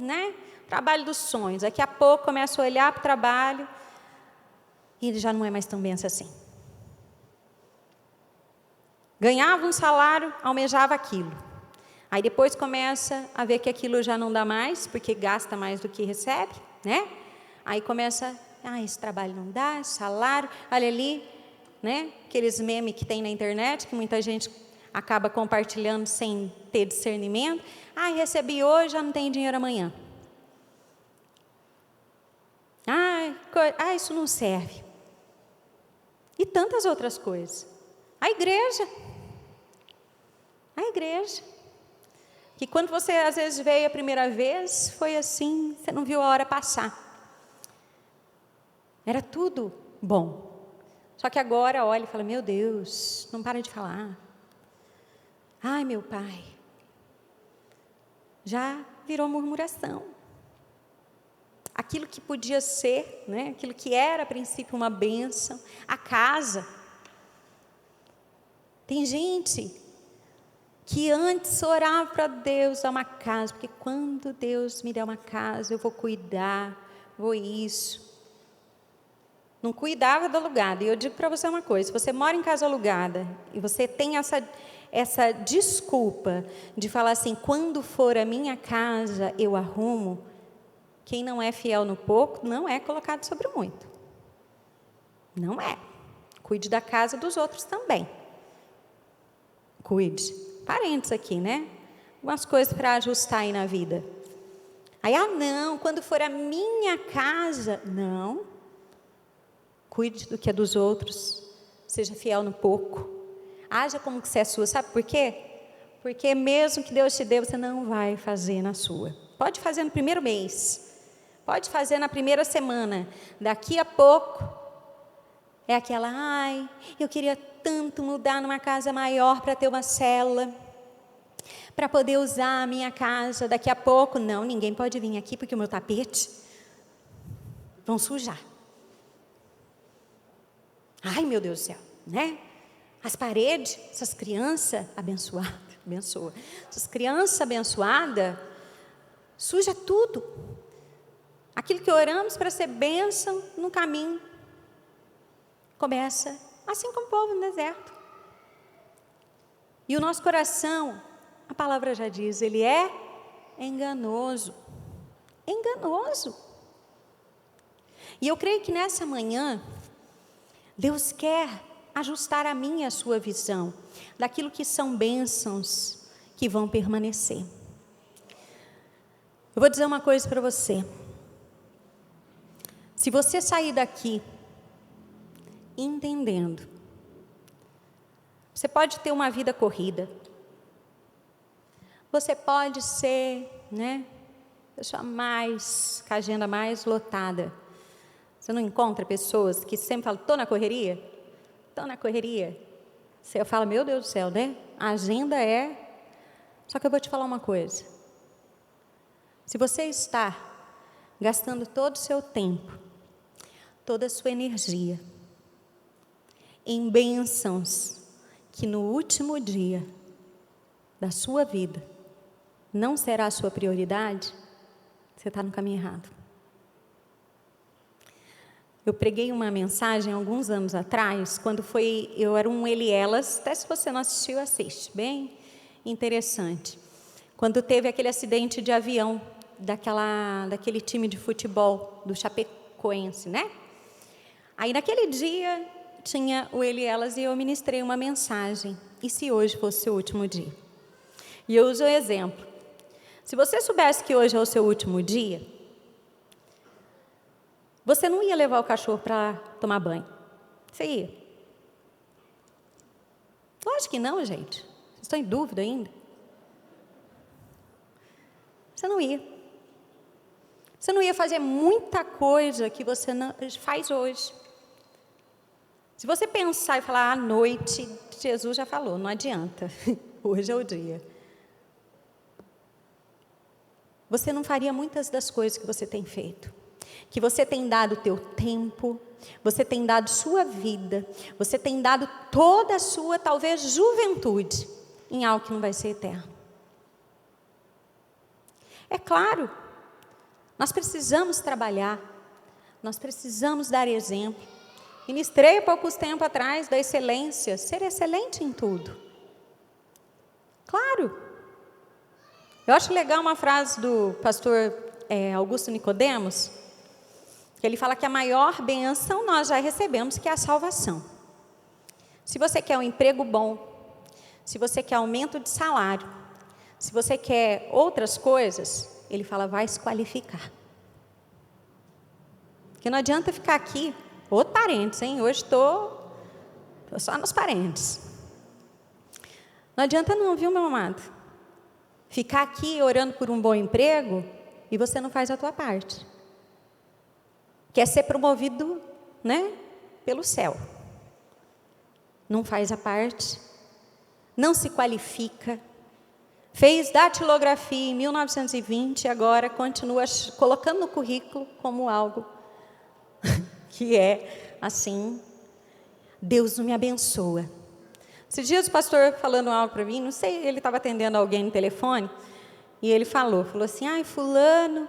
né? Trabalho dos sonhos. Daqui a pouco começa a olhar para o trabalho e ele já não é mais tão bênção assim. Ganhava um salário, almejava aquilo. Aí depois começa a ver que aquilo já não dá mais, porque gasta mais do que recebe, né? Aí começa, esse trabalho não dá, esse salário, olha ali, né? Aqueles memes que tem na internet, que muita gente acaba compartilhando sem ter discernimento. Recebi hoje, já não tenho dinheiro amanhã. Isso não serve. E tantas outras coisas. A igreja. Que quando você às vezes veio a primeira vez, foi assim, você não viu a hora passar. Era tudo bom. Só que agora olha e fala, meu Deus, não para de falar. Meu pai. Já virou murmuração. Aquilo que podia ser, né? Aquilo que era a princípio uma bênção, a casa. Tem gente que antes orava para Deus dar uma casa, porque quando Deus me der uma casa, eu vou cuidar, vou isso. Não cuidava do alugado. E eu digo para você uma coisa, se você mora em casa alugada e você tem essa desculpa de falar assim, quando for a minha casa, eu arrumo, quem não é fiel no pouco, não é colocado sobre o muito. Não é. Cuide da casa dos outros também. Cuide. Parênteses aqui, né? Algumas coisas para ajustar aí na vida. Aí, não, quando for a minha casa, não. Cuide do que é dos outros. Seja fiel no pouco. Haja como que você é sua. Sabe por quê? Porque mesmo que Deus te dê, você não vai fazer na sua. Pode fazer no primeiro mês. Pode fazer na primeira semana. Daqui a pouco, é aquela, eu queria tanto mudar numa casa maior para ter uma célula, para poder usar a minha casa. Daqui a pouco, não, ninguém pode vir aqui porque o meu tapete vão sujar. Meu Deus do céu, né? As paredes, essas crianças abençoadas, essas crianças abençoadas, suja tudo. Aquilo que oramos para ser bênção no caminho, começa assim como o povo no deserto. E o nosso coração, a palavra já diz, ele é enganoso. Enganoso. E eu creio que nessa manhã, Deus quer ajustar a minha e a sua visão daquilo que são bênçãos que vão permanecer. Eu vou dizer uma coisa para você. Se você sair daqui entendendo, você pode ter uma vida corrida, você pode ser, pessoa com a agenda mais lotada. Você não encontra pessoas que sempre falam, estou na correria? Estou na correria. Você fala, meu Deus do céu, né? A agenda é... Só que eu vou te falar uma coisa. Se você está gastando todo o seu tempo, toda a sua energia em bênçãos que no último dia da sua vida não será a sua prioridade, você está no caminho errado. Eu preguei uma mensagem alguns anos atrás, quando eu era um ele e elas, até se você não assistiu, assiste, bem interessante. Quando teve aquele acidente de avião, daquele time de futebol, do Chapecoense, né? Aí naquele dia, tinha o ele e elas e eu ministrei uma mensagem, e se hoje fosse o último dia? E eu uso o exemplo, se você soubesse que hoje é o seu último dia, você não ia levar o cachorro para tomar banho. Você ia? Lógico que não, gente. Vocês estão em dúvida ainda? Você não ia. Você não ia fazer muita coisa que você não faz hoje. Se você pensar e falar à noite, Jesus já falou, não adianta. Hoje é o dia. Você não faria muitas das coisas que você tem feito. que você tem dado o teu tempo, você tem dado sua vida, você tem dado toda a sua, talvez, juventude em algo que não vai ser eterno. É claro, nós precisamos trabalhar, nós precisamos dar exemplo. Ministrei há poucos tempos atrás da excelência, ser excelente em tudo. Claro. Eu acho legal uma frase do pastor Augusto Nicodemos, que ele fala que a maior bênção nós já recebemos, que é a salvação. Se você quer um emprego bom, se você quer aumento de salário, se você quer outras coisas, ele fala, vai se qualificar. Porque não adianta ficar aqui, outro parênteses, hein? Hoje estou só nos parênteses. Não adianta não, viu, meu amado? Ficar aqui orando por um bom emprego e você não faz a tua parte. Quer ser promovido, né, pelo céu. Não faz a parte, não se qualifica. Fez datilografia em 1920 e agora continua colocando no currículo como algo que é assim, Deus não me abençoa. Esses dias o pastor falando algo para mim, não sei, ele estava atendendo alguém no telefone, e ele falou assim, ai, fulano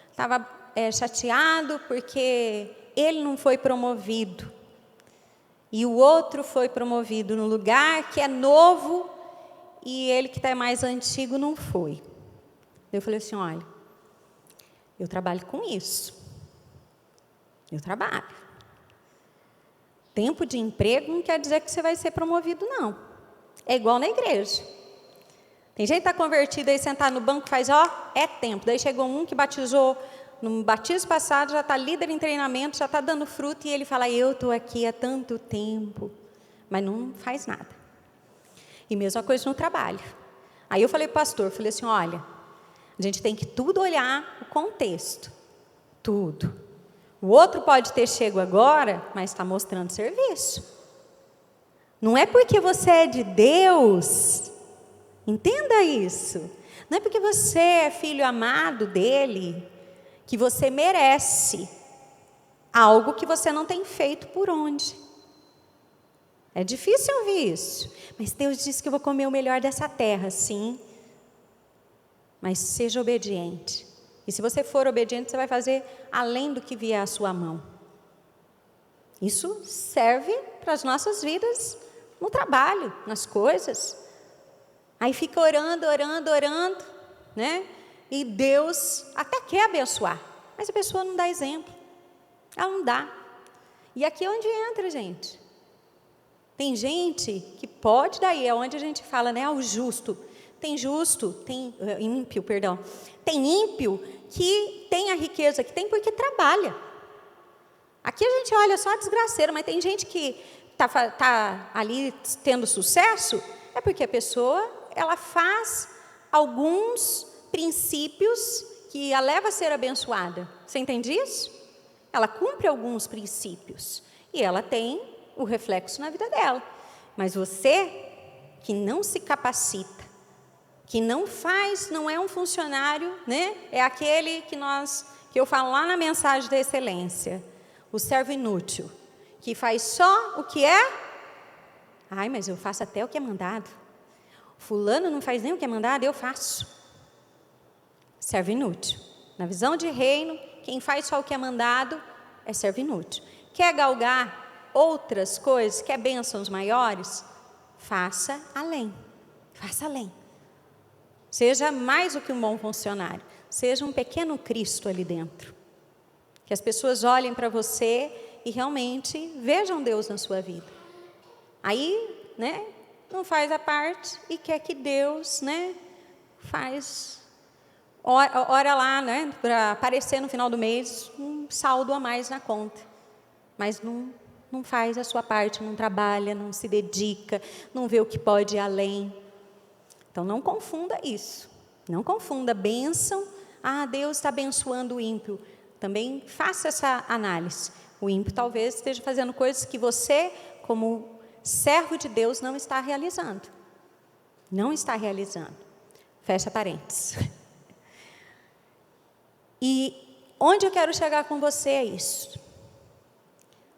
estava chateado porque ele não foi promovido, e o outro foi promovido no lugar que é novo, e ele que está mais antigo não foi. Eu falei assim, olha, eu trabalho com isso, eu trabalho. Tempo de emprego não quer dizer que você vai ser promovido, não. É igual na igreja. Tem gente que está convertido aí, sentado no banco, faz, é tempo. Daí chegou um que batizou no batismo passado, já está líder em treinamento, já está dando fruto, e ele fala, eu estou aqui há tanto tempo, mas não faz nada. E mesma coisa no trabalho. Aí eu falei para o pastor, falei assim, olha, a gente tem que tudo olhar o contexto. Tudo. O outro pode ter chego agora, mas está mostrando serviço. Não é porque você é de Deus, entenda isso. Não é porque você é filho amado dele, que você merece algo que você não tem feito por onde. É difícil ouvir isso. Mas Deus disse que eu vou comer o melhor dessa terra, sim. Mas seja obediente. E se você for obediente, você vai fazer além do que vier à sua mão. Isso serve para as nossas vidas no trabalho, nas coisas. Aí fica orando, né? E Deus até quer abençoar, mas a pessoa não dá exemplo. Ela não dá. E aqui é onde entra, gente. Tem gente que pode, daí é onde a gente fala, né? O justo. Tem justo, tem ímpio, perdão. Tem ímpio que tem a riqueza que tem porque trabalha. Aqui a gente olha só a desgraceira, mas tem gente que tá ali tendo sucesso, é porque a pessoa, ela faz alguns princípios que a leva a ser abençoada. Você entende isso? Ela cumpre alguns princípios e ela tem o reflexo na vida dela. Mas você que não se capacita, que não faz, não é um funcionário, né? É aquele que eu falo lá na mensagem da excelência, o servo inútil, que faz só o que é. Ai, mas eu faço até o que é mandado. Fulano não faz nem o que é mandado, eu faço. Servo inútil. Na visão de reino, quem faz só o que é mandado é servo inútil. Quer galgar outras coisas, quer bênçãos maiores? Faça além. Faça além. Seja mais do que um bom funcionário. Seja um pequeno Cristo ali dentro. Que as pessoas olhem para você e realmente vejam Deus na sua vida. Aí, né, não faz a parte e quer que Deus, né, ora lá, né, para aparecer no final do mês um saldo a mais na conta. Mas não faz a sua parte, não trabalha, não se dedica, não vê o que pode ir além. Então, não confunda isso. Não confunda bênção. Deus está abençoando o ímpio. Também faça essa análise. O ímpio talvez esteja fazendo coisas que você, como servo de Deus, não está realizando. Não está realizando. Fecha parênteses. E onde eu quero chegar com você é isso.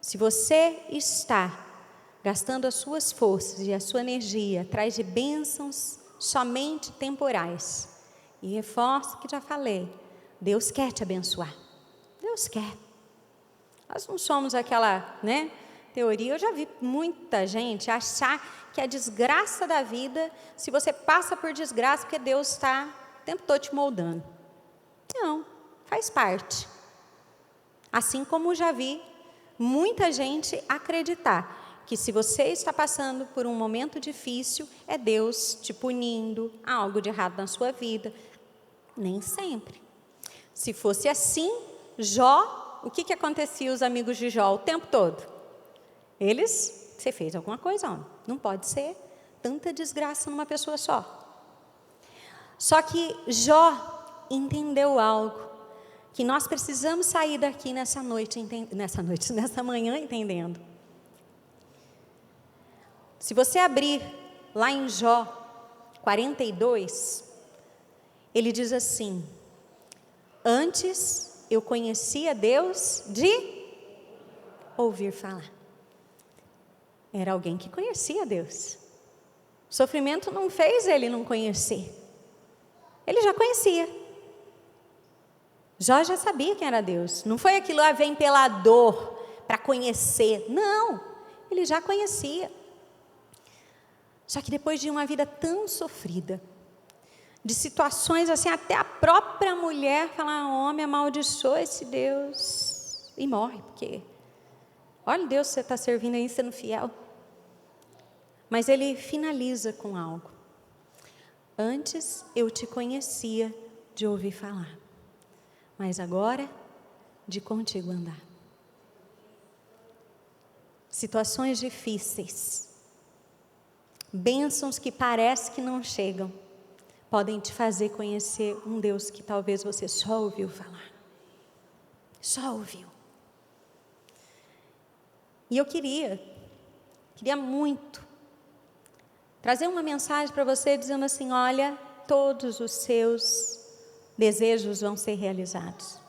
Se você está gastando as suas forças e a sua energia atrás de bênçãos somente temporais, e reforço o que já falei, Deus quer te abençoar. Deus quer. Nós não somos aquela, teoria. Eu já vi muita gente achar que a desgraça da vida, se você passa por desgraça, porque Deus está o tempo todo te moldando. Não, faz parte. Assim como já vi muita gente acreditar que se você está passando por um momento difícil, é Deus te punindo, há algo de errado na sua vida. Nem sempre. Se fosse assim, Jó, o que acontecia os amigos de Jó o tempo todo? Você fez alguma coisa, homem. Não pode ser tanta desgraça numa pessoa só. Só que Jó entendeu algo, que nós precisamos sair daqui nessa manhã entendendo. Se você abrir lá em Jó 42, ele diz assim: antes eu conhecia Deus de ouvir falar. Era alguém que conhecia Deus. O sofrimento não fez ele não conhecer. Ele já conhecia. Jó já sabia quem era Deus. Não foi aquilo, vem pela dor para conhecer. Não, ele já conhecia. Só que depois de uma vida tão sofrida, de situações assim, até a própria mulher fala: homem, amaldiçoa esse Deus e morre, porque olha o Deus que você está servindo aí, sendo fiel. Mas ele finaliza com algo: antes eu te conhecia de ouvir falar, mas agora de contigo andar. Situações difíceis, bênçãos que parece que não chegam, podem te fazer conhecer um Deus que talvez você só ouviu falar. Só ouviu. E eu queria muito trazer uma mensagem para você dizendo assim: olha, todos os seus desejos vão ser realizados.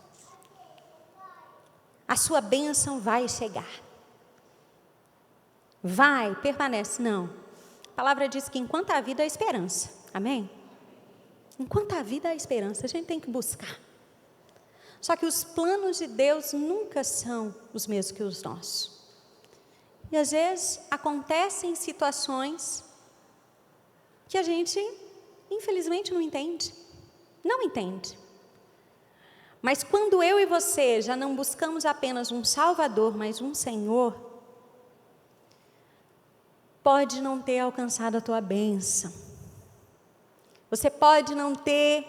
A sua bênção vai chegar. Vai, permanece. Não. A palavra diz que enquanto há vida há esperança. Amém? Enquanto há vida há esperança, a gente tem que buscar. Só que os planos de Deus nunca são os mesmos que os nossos. E às vezes acontecem situações que a gente, infelizmente, não entende. Não entende. Mas quando eu e você já não buscamos apenas um Salvador, mas um Senhor, pode não ter alcançado a tua bênção. Você pode não ter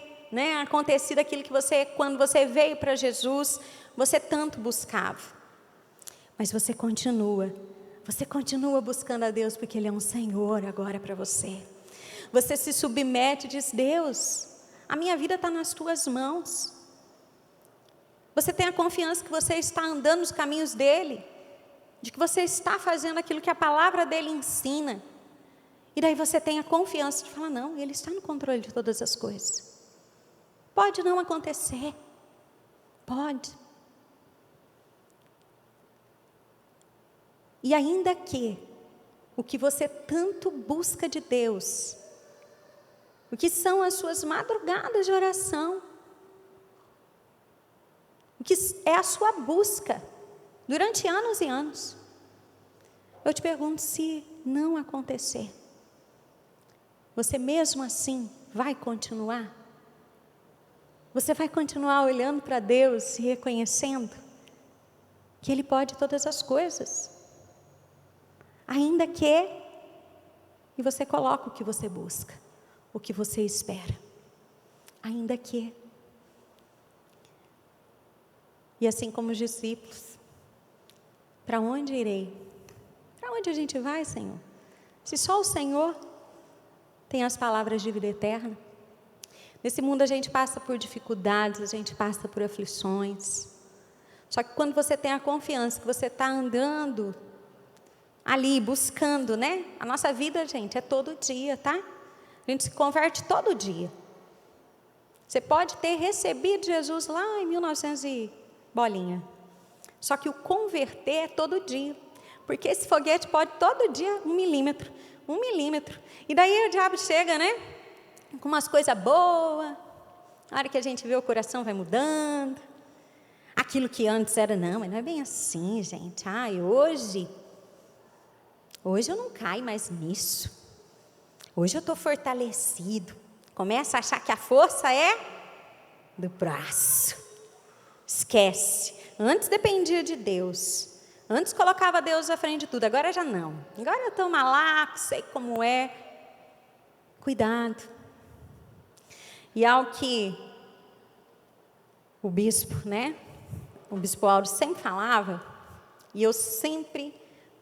acontecido aquilo que você, quando você veio para Jesus, você tanto buscava. Mas você continua buscando a Deus, porque Ele é um Senhor agora para você. Você se submete e diz: Deus, a minha vida está nas tuas mãos. Você tem a confiança que você está andando nos caminhos dEle, de que você está fazendo aquilo que a palavra dEle ensina. E daí você tem a confiança de falar: não, Ele está no controle de todas as coisas. Pode não acontecer. Pode. E ainda que o que você tanto busca de Deus, o que são as suas madrugadas de oração, o que é a sua busca durante anos e anos, eu te pergunto: se não acontecer, você mesmo assim vai continuar? Você vai continuar olhando para Deus e reconhecendo que Ele pode todas as coisas? Ainda que, e você coloca o que você busca, o que você espera, ainda que. E assim como os discípulos, para onde irei? Para onde a gente vai, Senhor? Se só o Senhor tem as palavras de vida eterna. Nesse mundo a gente passa por dificuldades, a gente passa por aflições. Só que quando você tem a confiança que você está andando ali, buscando, a nossa vida, gente, é todo dia, tá? A gente se converte todo dia. Você pode ter recebido Jesus lá em 1900 e bolinha. Só que o converter é todo dia. Porque esse foguete pode todo dia 1 milímetro. 1 milímetro. E daí o diabo chega, né? Com umas coisas boas. Na hora que a gente vê, o coração vai mudando. Aquilo que antes era, não, mas não é bem assim, gente. Ai, hoje eu não caio mais nisso. Hoje eu estou fortalecido. Começa a achar que a força é do braço. Esquece. Antes dependia de Deus. Antes colocava Deus à frente de tudo. Agora já não. Agora eu estou malaco, sei como é. Cuidado. E algo que o bispo, né? O bispo Aldo sempre falava, e eu sempre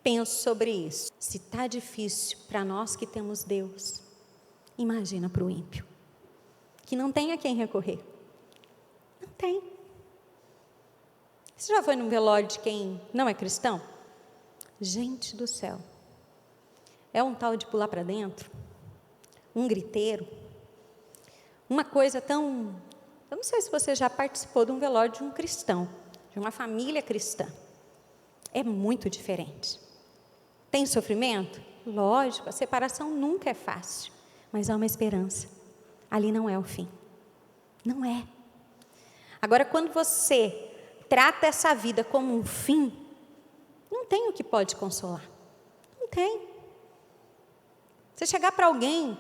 penso sobre isso. Se está difícil para nós que temos Deus, imagina para o ímpio, que não tem a quem recorrer. Não tem. Você já foi num velório de quem não é cristão? Gente do céu. É um tal de pular para dentro, um griteiro, uma coisa tão... Eu não sei se você já participou de um velório de um cristão, de uma família cristã. É muito diferente. Tem sofrimento? Lógico, a separação nunca é fácil, mas há uma esperança. Ali não é o fim. Não é. Agora, quando você trata essa vida como um fim, não tem o que pode consolar. Não tem. Você chegar para alguém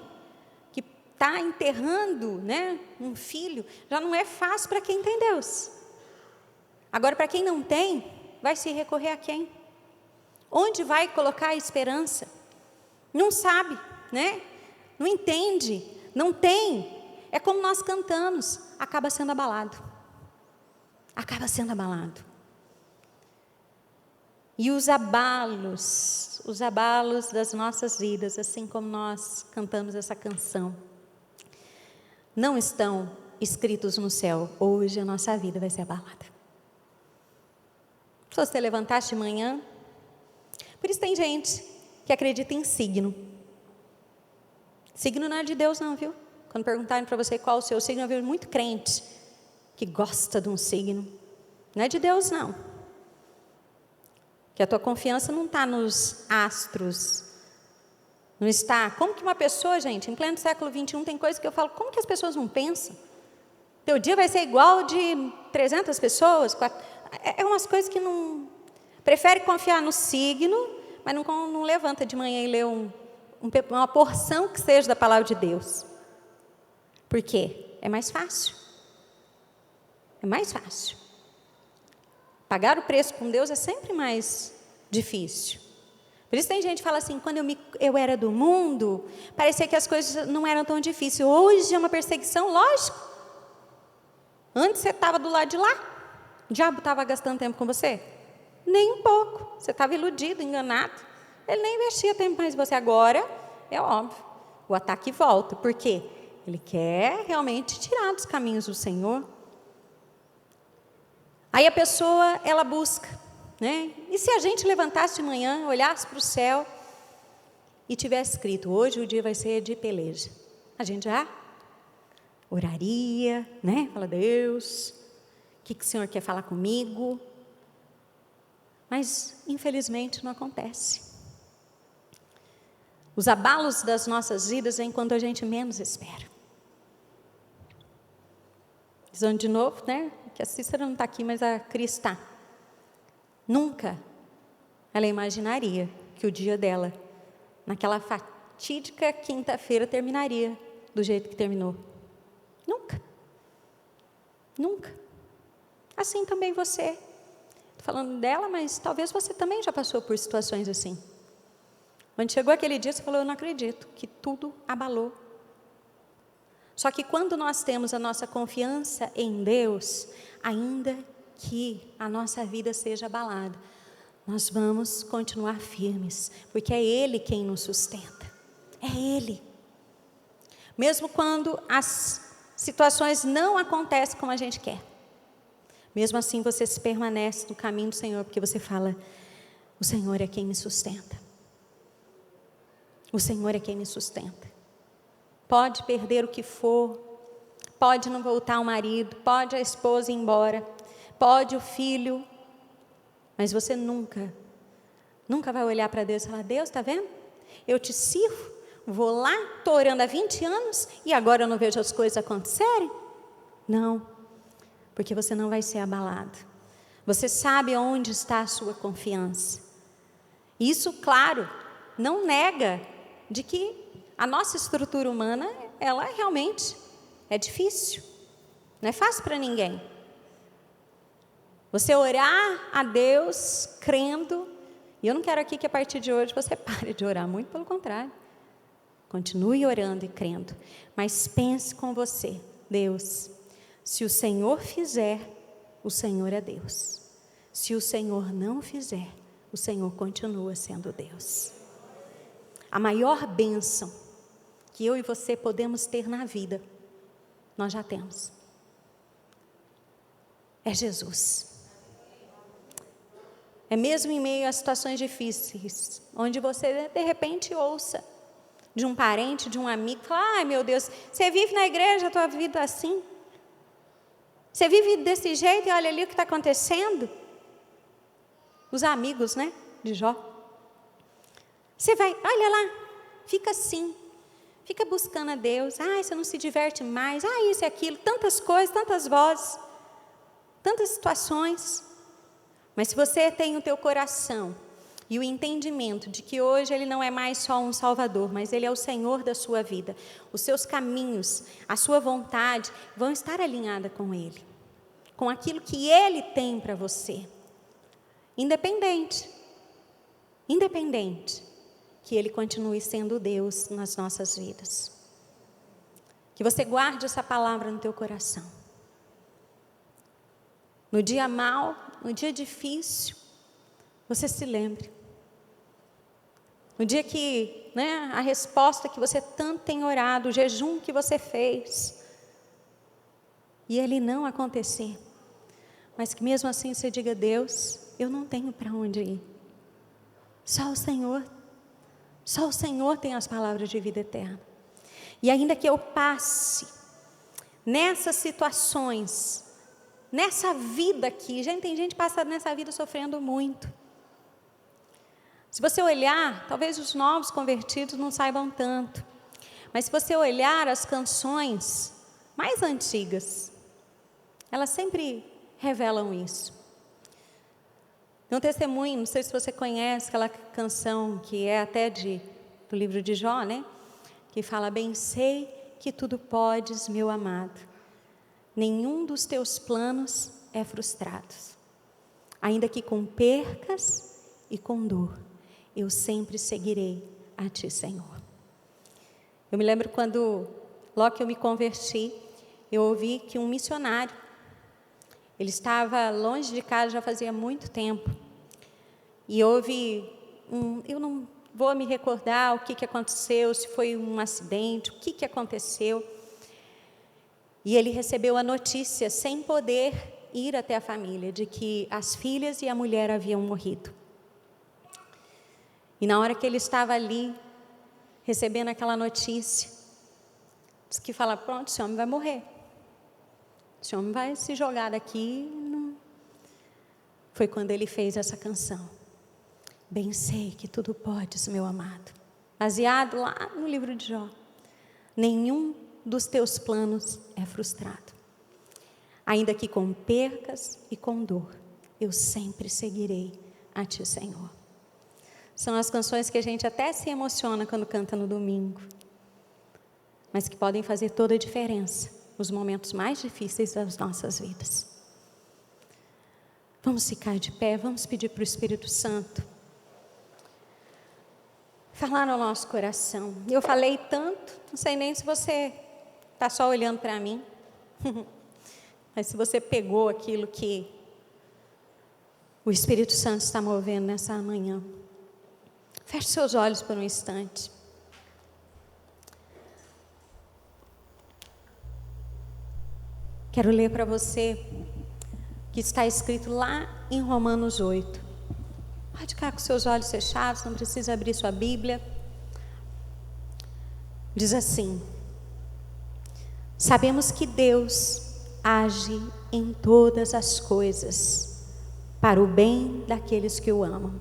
que está enterrando, né, um filho, já não é fácil para quem tem Deus. Agora, para quem não tem, vai se recorrer a quem? Onde vai colocar a esperança? Não sabe, né? Não entende, não tem. É como nós cantamos, acaba sendo abalado. Acaba sendo abalado. E os abalos das nossas vidas, assim como nós cantamos essa canção, não estão escritos no céu. Hoje a nossa vida vai ser abalada. Se você levantaste de manhã, por isso tem gente que acredita em signo. Signo não é de Deus não, viu? Quando perguntarem para você qual o seu signo, eu vejo muito crente que gosta de um signo. Não é de Deus não. Que a tua confiança não está nos astros. Não está. Como que uma pessoa, gente, em pleno século XXI, tem coisa que eu falo, como que as pessoas não pensam? Teu dia vai ser igual de 300 pessoas? É umas coisas que não... Prefere confiar no signo, mas não levanta de manhã e lê uma porção que seja da palavra de Deus. Por quê? É mais fácil. É mais fácil. Pagar o preço com Deus é sempre mais difícil. Por isso tem gente que fala assim, quando eu era do mundo, parecia que as coisas não eram tão difíceis. Hoje é uma perseguição, lógico. Antes você estava do lado de lá. O diabo estava gastando tempo com você? Nem um pouco. Você estava iludido, enganado. Ele nem investia tempo mais em você. Agora, é óbvio, o ataque volta. Por quê? Ele quer realmente tirar dos caminhos do Senhor. Aí a pessoa, ela busca, né? E se a gente levantasse de manhã, olhasse para o céu e tivesse escrito, hoje o dia vai ser de peleja. A gente já oraria, né? Fala, Deus, o que o Senhor quer falar comigo? Mas, infelizmente, não acontece. Os abalos das nossas vidas vêm quando a gente menos espera. Dizendo de novo, né? Que a Cícera não está aqui, mas a Cris está. Nunca ela imaginaria que o dia dela, naquela fatídica quinta-feira, terminaria do jeito que terminou. Nunca. Nunca. Assim também você. Estou falando dela, mas talvez você também já passou por situações assim. Quando chegou aquele dia, você falou, eu não acredito, que tudo abalou. Só que quando nós temos a nossa confiança em Deus, ainda que a nossa vida seja abalada, nós vamos continuar firmes, porque é Ele quem nos sustenta. É Ele. Mesmo quando as situações não acontecem como a gente quer. Mesmo assim, você se permanece no caminho do Senhor, porque você fala, o Senhor é quem me sustenta. O Senhor é quem me sustenta. Pode perder o que for, Pode não voltar o marido, pode a esposa ir embora, pode o filho, mas você nunca vai olhar para Deus e falar: Deus, está vendo? Eu te sirvo, vou lá, estou orando há 20 anos e agora eu não vejo as coisas acontecerem. Não, porque você não vai ser abalado. Você sabe onde está a sua confiança. Isso, claro, não nega de que a nossa estrutura humana, ela realmente é difícil. Não é fácil para ninguém. Você orar a Deus crendo, e eu não quero aqui que a partir de hoje você pare de orar, muito pelo contrário. Continue orando e crendo, mas pense com você: Deus, se o Senhor fizer, o Senhor é Deus. Se o Senhor não fizer, o Senhor continua sendo Deus. A maior bênção que eu e você podemos ter na vida, nós já temos. É Jesus. É mesmo em meio a situações difíceis, onde você de repente ouça de um parente, de um amigo, falar: ai meu Deus, você vive na igreja, a tua vida assim? Você vive desse jeito e olha ali o que está acontecendo? Os amigos, né, de Jó. Você vai, olha lá, fica assim, fica buscando a Deus. Ai, você não se diverte mais, isso e aquilo, tantas coisas, tantas vozes, tantas situações. Mas se você tem o teu coração e o entendimento de que hoje Ele não é mais só um Salvador, mas Ele é o Senhor da sua vida, os seus caminhos, a sua vontade vão estar alinhadas com Ele, com aquilo que Ele tem para você. Independente que Ele continue sendo Deus nas nossas vidas. Que você guarde essa palavra no teu coração. No dia mau, no dia difícil, você se lembre. No dia que, a resposta que você tanto tem orado, o jejum que você fez, e ele não acontecer, mas que mesmo assim você diga: Deus, eu não tenho para onde ir. Só o Senhor tem as palavras de vida eterna. E ainda que eu passe nessas situações, nessa vida aqui, tem gente passando nessa vida sofrendo muito. Se você olhar, talvez os novos convertidos não saibam tanto, mas se você olhar as canções mais antigas, elas sempre revelam isso. Tem um testemunho, não sei se você conhece aquela canção que é até do livro de Jó, que fala: bem sei que tudo podes, meu amado, nenhum dos teus planos é frustrado, ainda que com percas e com dor, eu sempre seguirei a Ti, Senhor. Eu me lembro logo que eu me converti, eu ouvi que um missionário, ele estava longe de casa já fazia muito tempo, e houve eu não vou me recordar o que aconteceu, se foi um acidente, o que aconteceu, e ele recebeu a notícia, sem poder ir até a família, de que as filhas e a mulher haviam morrido. E na hora que ele estava ali, recebendo aquela notícia, disse que fala: pronto, esse homem vai morrer. Esse homem vai se jogar daqui. Não. Foi quando ele fez essa canção. Bem sei que tudo podes, meu amado. Baseado lá no livro de Jó. Nenhum dos teus planos é frustrado. Ainda que com percas e com dor, eu sempre seguirei a Ti, Senhor. São as canções que a gente até se emociona quando canta no domingo, mas que podem fazer toda a diferença nos momentos mais difíceis das nossas vidas. Vamos ficar de pé, vamos pedir para o Espírito Santo falar no nosso coração. Eu falei tanto, não sei nem se você está só olhando para mim, mas se você pegou aquilo que o Espírito Santo está movendo nessa manhã. Feche seus olhos por um instante. Quero ler para você o que está escrito lá em Romanos 8. Pode ficar com seus olhos fechados, não precisa abrir sua Bíblia. Diz assim: Sabemos que Deus age em todas as coisas para o bem daqueles que o amam,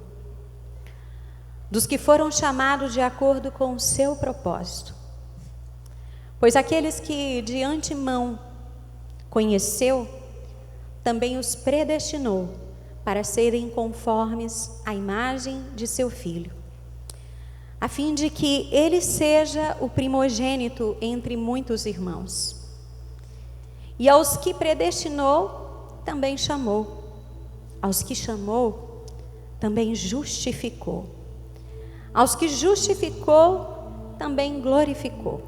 dos que foram chamados de acordo com o seu propósito. Pois aqueles que de antemão conheceu, também os predestinou para serem conformes à imagem de seu Filho, a fim de que ele seja o primogênito entre muitos irmãos. E aos que predestinou, também chamou. Aos que chamou, também justificou. Aos que justificou, também glorificou.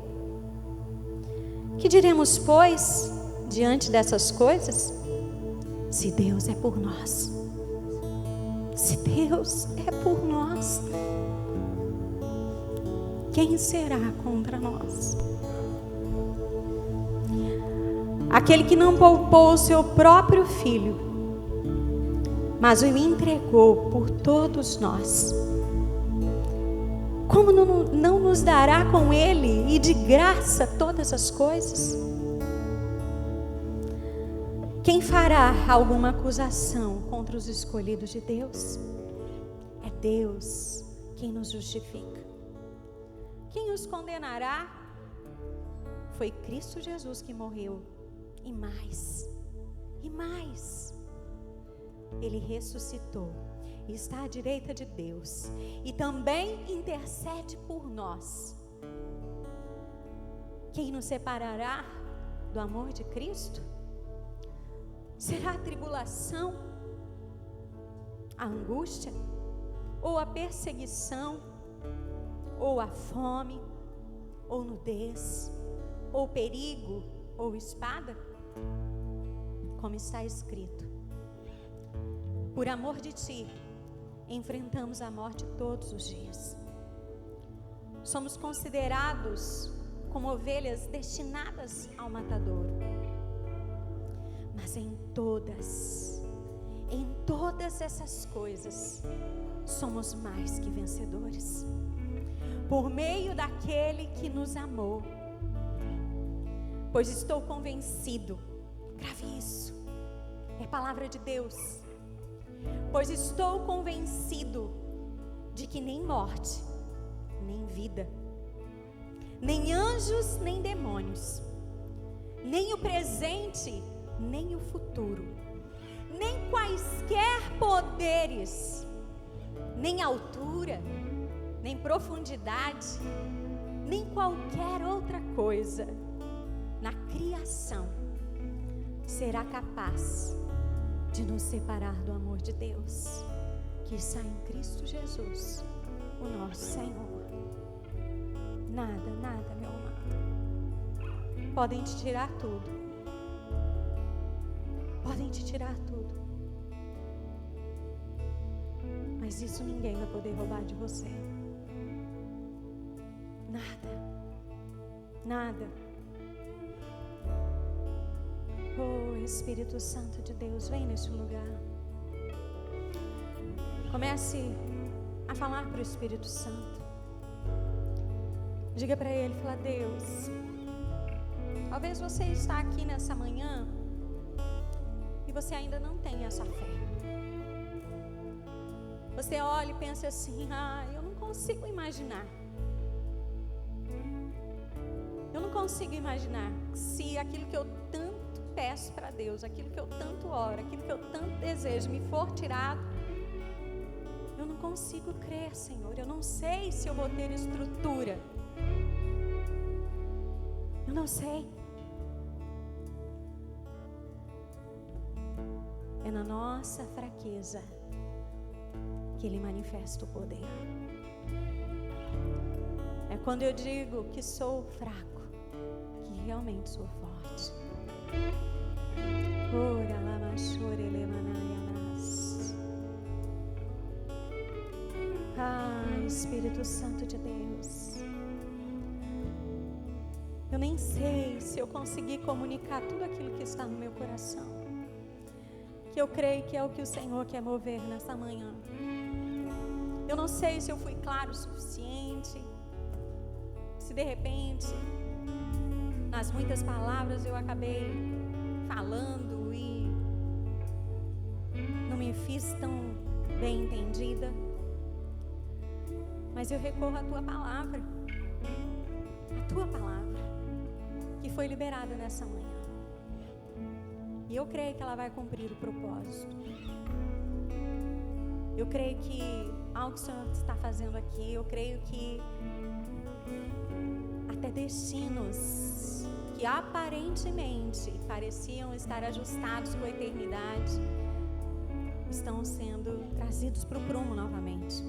Que diremos, pois, diante dessas coisas? Se Deus é por nós. Se Deus é por nós, quem será contra nós? Aquele que não poupou o seu próprio Filho, mas o entregou por todos nós, como não nos dará com Ele e de graça todas as coisas? Quem fará alguma acusação contra os escolhidos de Deus? É Deus quem nos justifica. Quem os condenará? Foi Cristo Jesus que morreu. E mais, Ele ressuscitou e está à direita de Deus e também intercede por nós. Quem nos separará do amor de Cristo? Será a tribulação, a angústia, ou a perseguição, ou a fome, ou nudez, ou perigo, ou espada? Como está escrito: por amor de ti, enfrentamos a morte todos os dias. Somos considerados como ovelhas destinadas ao matadouro. Mas em todas essas coisas, somos mais que vencedores, por meio daquele que nos amou. Pois estou convencido, grave isso, é palavra de Deus. Pois estou convencido de que nem morte, nem vida, nem anjos, nem demônios, nem o presente, nem o futuro, nem quaisquer poderes, nem altura, nem profundidade, nem qualquer outra coisa na criação será capaz de nos separar do amor de Deus, que está em Cristo Jesus, o nosso Senhor. Nada, meu amado. Podem te tirar tudo. Podem te tirar tudo. Mas isso ninguém vai poder roubar de você. Nada. Oh, Espírito Santo de Deus, vem neste lugar. Comece a falar para o Espírito Santo. Diga para ele, fala: Deus, talvez você está aqui nessa manhã e você ainda não tem essa fé. Você olha e pensa assim: eu não consigo imaginar. Eu não consigo imaginar se aquilo que eu tanto peço para Deus, aquilo que eu tanto oro, aquilo que eu tanto desejo me for tirado. Eu não consigo crer, Senhor. Eu não sei se eu vou ter estrutura. Eu não sei. É na nossa fraqueza que Ele manifesta o poder. É quando eu digo que sou fraco, que realmente sou forte. Ora lama chore lemanaianas. Espírito Santo de Deus, eu nem sei se eu consegui comunicar tudo aquilo que está no meu coração, que eu creio que é o que o Senhor quer mover nessa manhã. Eu não sei se eu fui claro o suficiente, se de repente nas muitas palavras eu acabei falando e não me fiz tão bem entendida. Mas eu recorro à tua palavra, que foi liberada nessa manhã. E eu creio que ela vai cumprir o propósito. Eu creio que algo que o Senhor está fazendo aqui, eu creio que até destinos que aparentemente pareciam estar ajustados com a eternidade, estão sendo trazidos para o prumo novamente.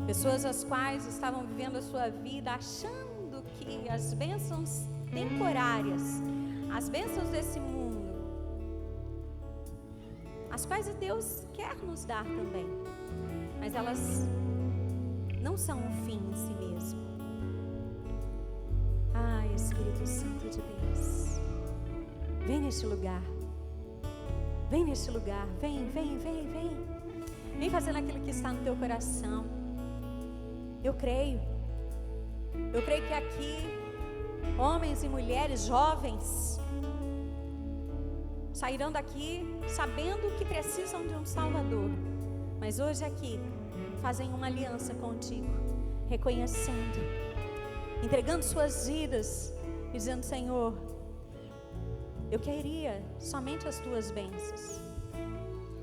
Pessoas as quais estavam vivendo a sua vida achando que as bênçãos temporárias, as bênçãos desse mundo, as quais Deus quer nos dar também, mas elas não são um fim em si mesmo. Ah, Espírito Santo de Deus, vem neste lugar, vem neste lugar, vem fazendo aquilo que está no teu coração. Eu creio que aqui homens e mulheres jovens sairão daqui sabendo que precisam de um Salvador, mas hoje aqui fazem uma aliança contigo, reconhecendo, entregando suas vidas, dizendo: Senhor, eu queria somente as tuas bênçãos.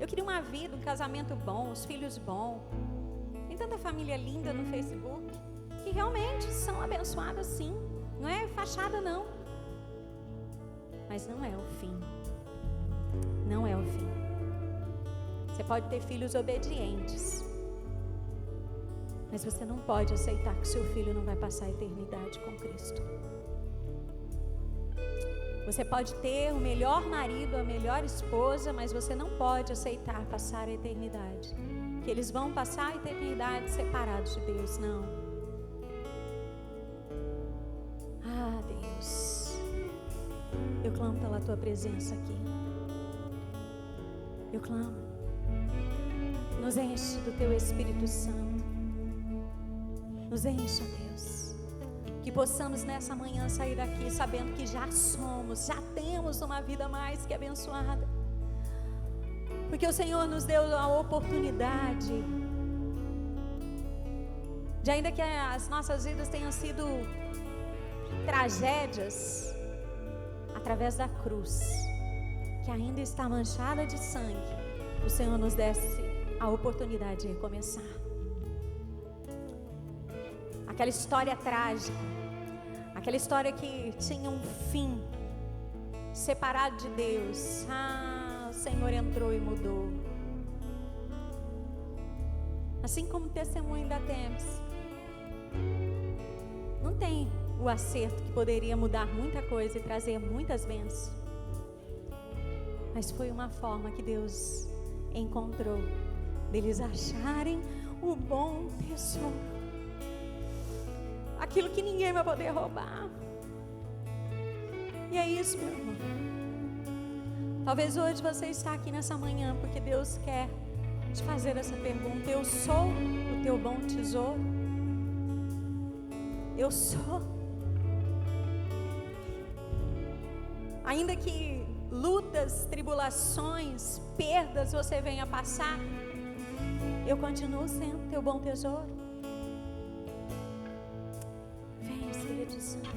Eu queria uma vida, um casamento bom, os filhos bons. Tem tanta família linda no Facebook que realmente são abençoadas, sim. Não é fachada, não. Mas não é o fim. Não é o fim. Você pode ter filhos obedientes, mas você não pode aceitar que seu filho não vai passar a eternidade com Cristo. Você pode ter o melhor marido, a melhor esposa, mas você não pode aceitar passar a eternidade, que eles vão passar a eternidade separados de Deus, não. Ah, Deus, eu clamo pela tua presença aqui. Eu clamo. Nos enche do teu Espírito Santo. Nos enche, ó Deus. Que possamos nessa manhã sair daqui sabendo que já temos uma vida mais que abençoada. Porque o Senhor nos deu a oportunidade de, ainda que as nossas vidas tenham sido tragédias, através da cruz, que ainda está manchada de sangue, o Senhor nos desse a oportunidade de recomeçar. Aquela história trágica, aquela história que tinha um fim, separado de Deus, o Senhor entrou e mudou. Assim como testemunho ainda temos, não tem o acerto que poderia mudar muita coisa e trazer muitas bênçãos, mas foi uma forma que Deus encontrou deles acharem o bom tesouro, aquilo que ninguém vai poder roubar. E é isso, meu irmão. Talvez hoje você está aqui nessa manhã porque Deus quer te fazer essa pergunta: eu sou o teu bom tesouro? Eu sou. Ainda que lutas, tribulações, perdas você venha passar, eu continuo sendo teu bom tesouro. Vem, Espírito Santo.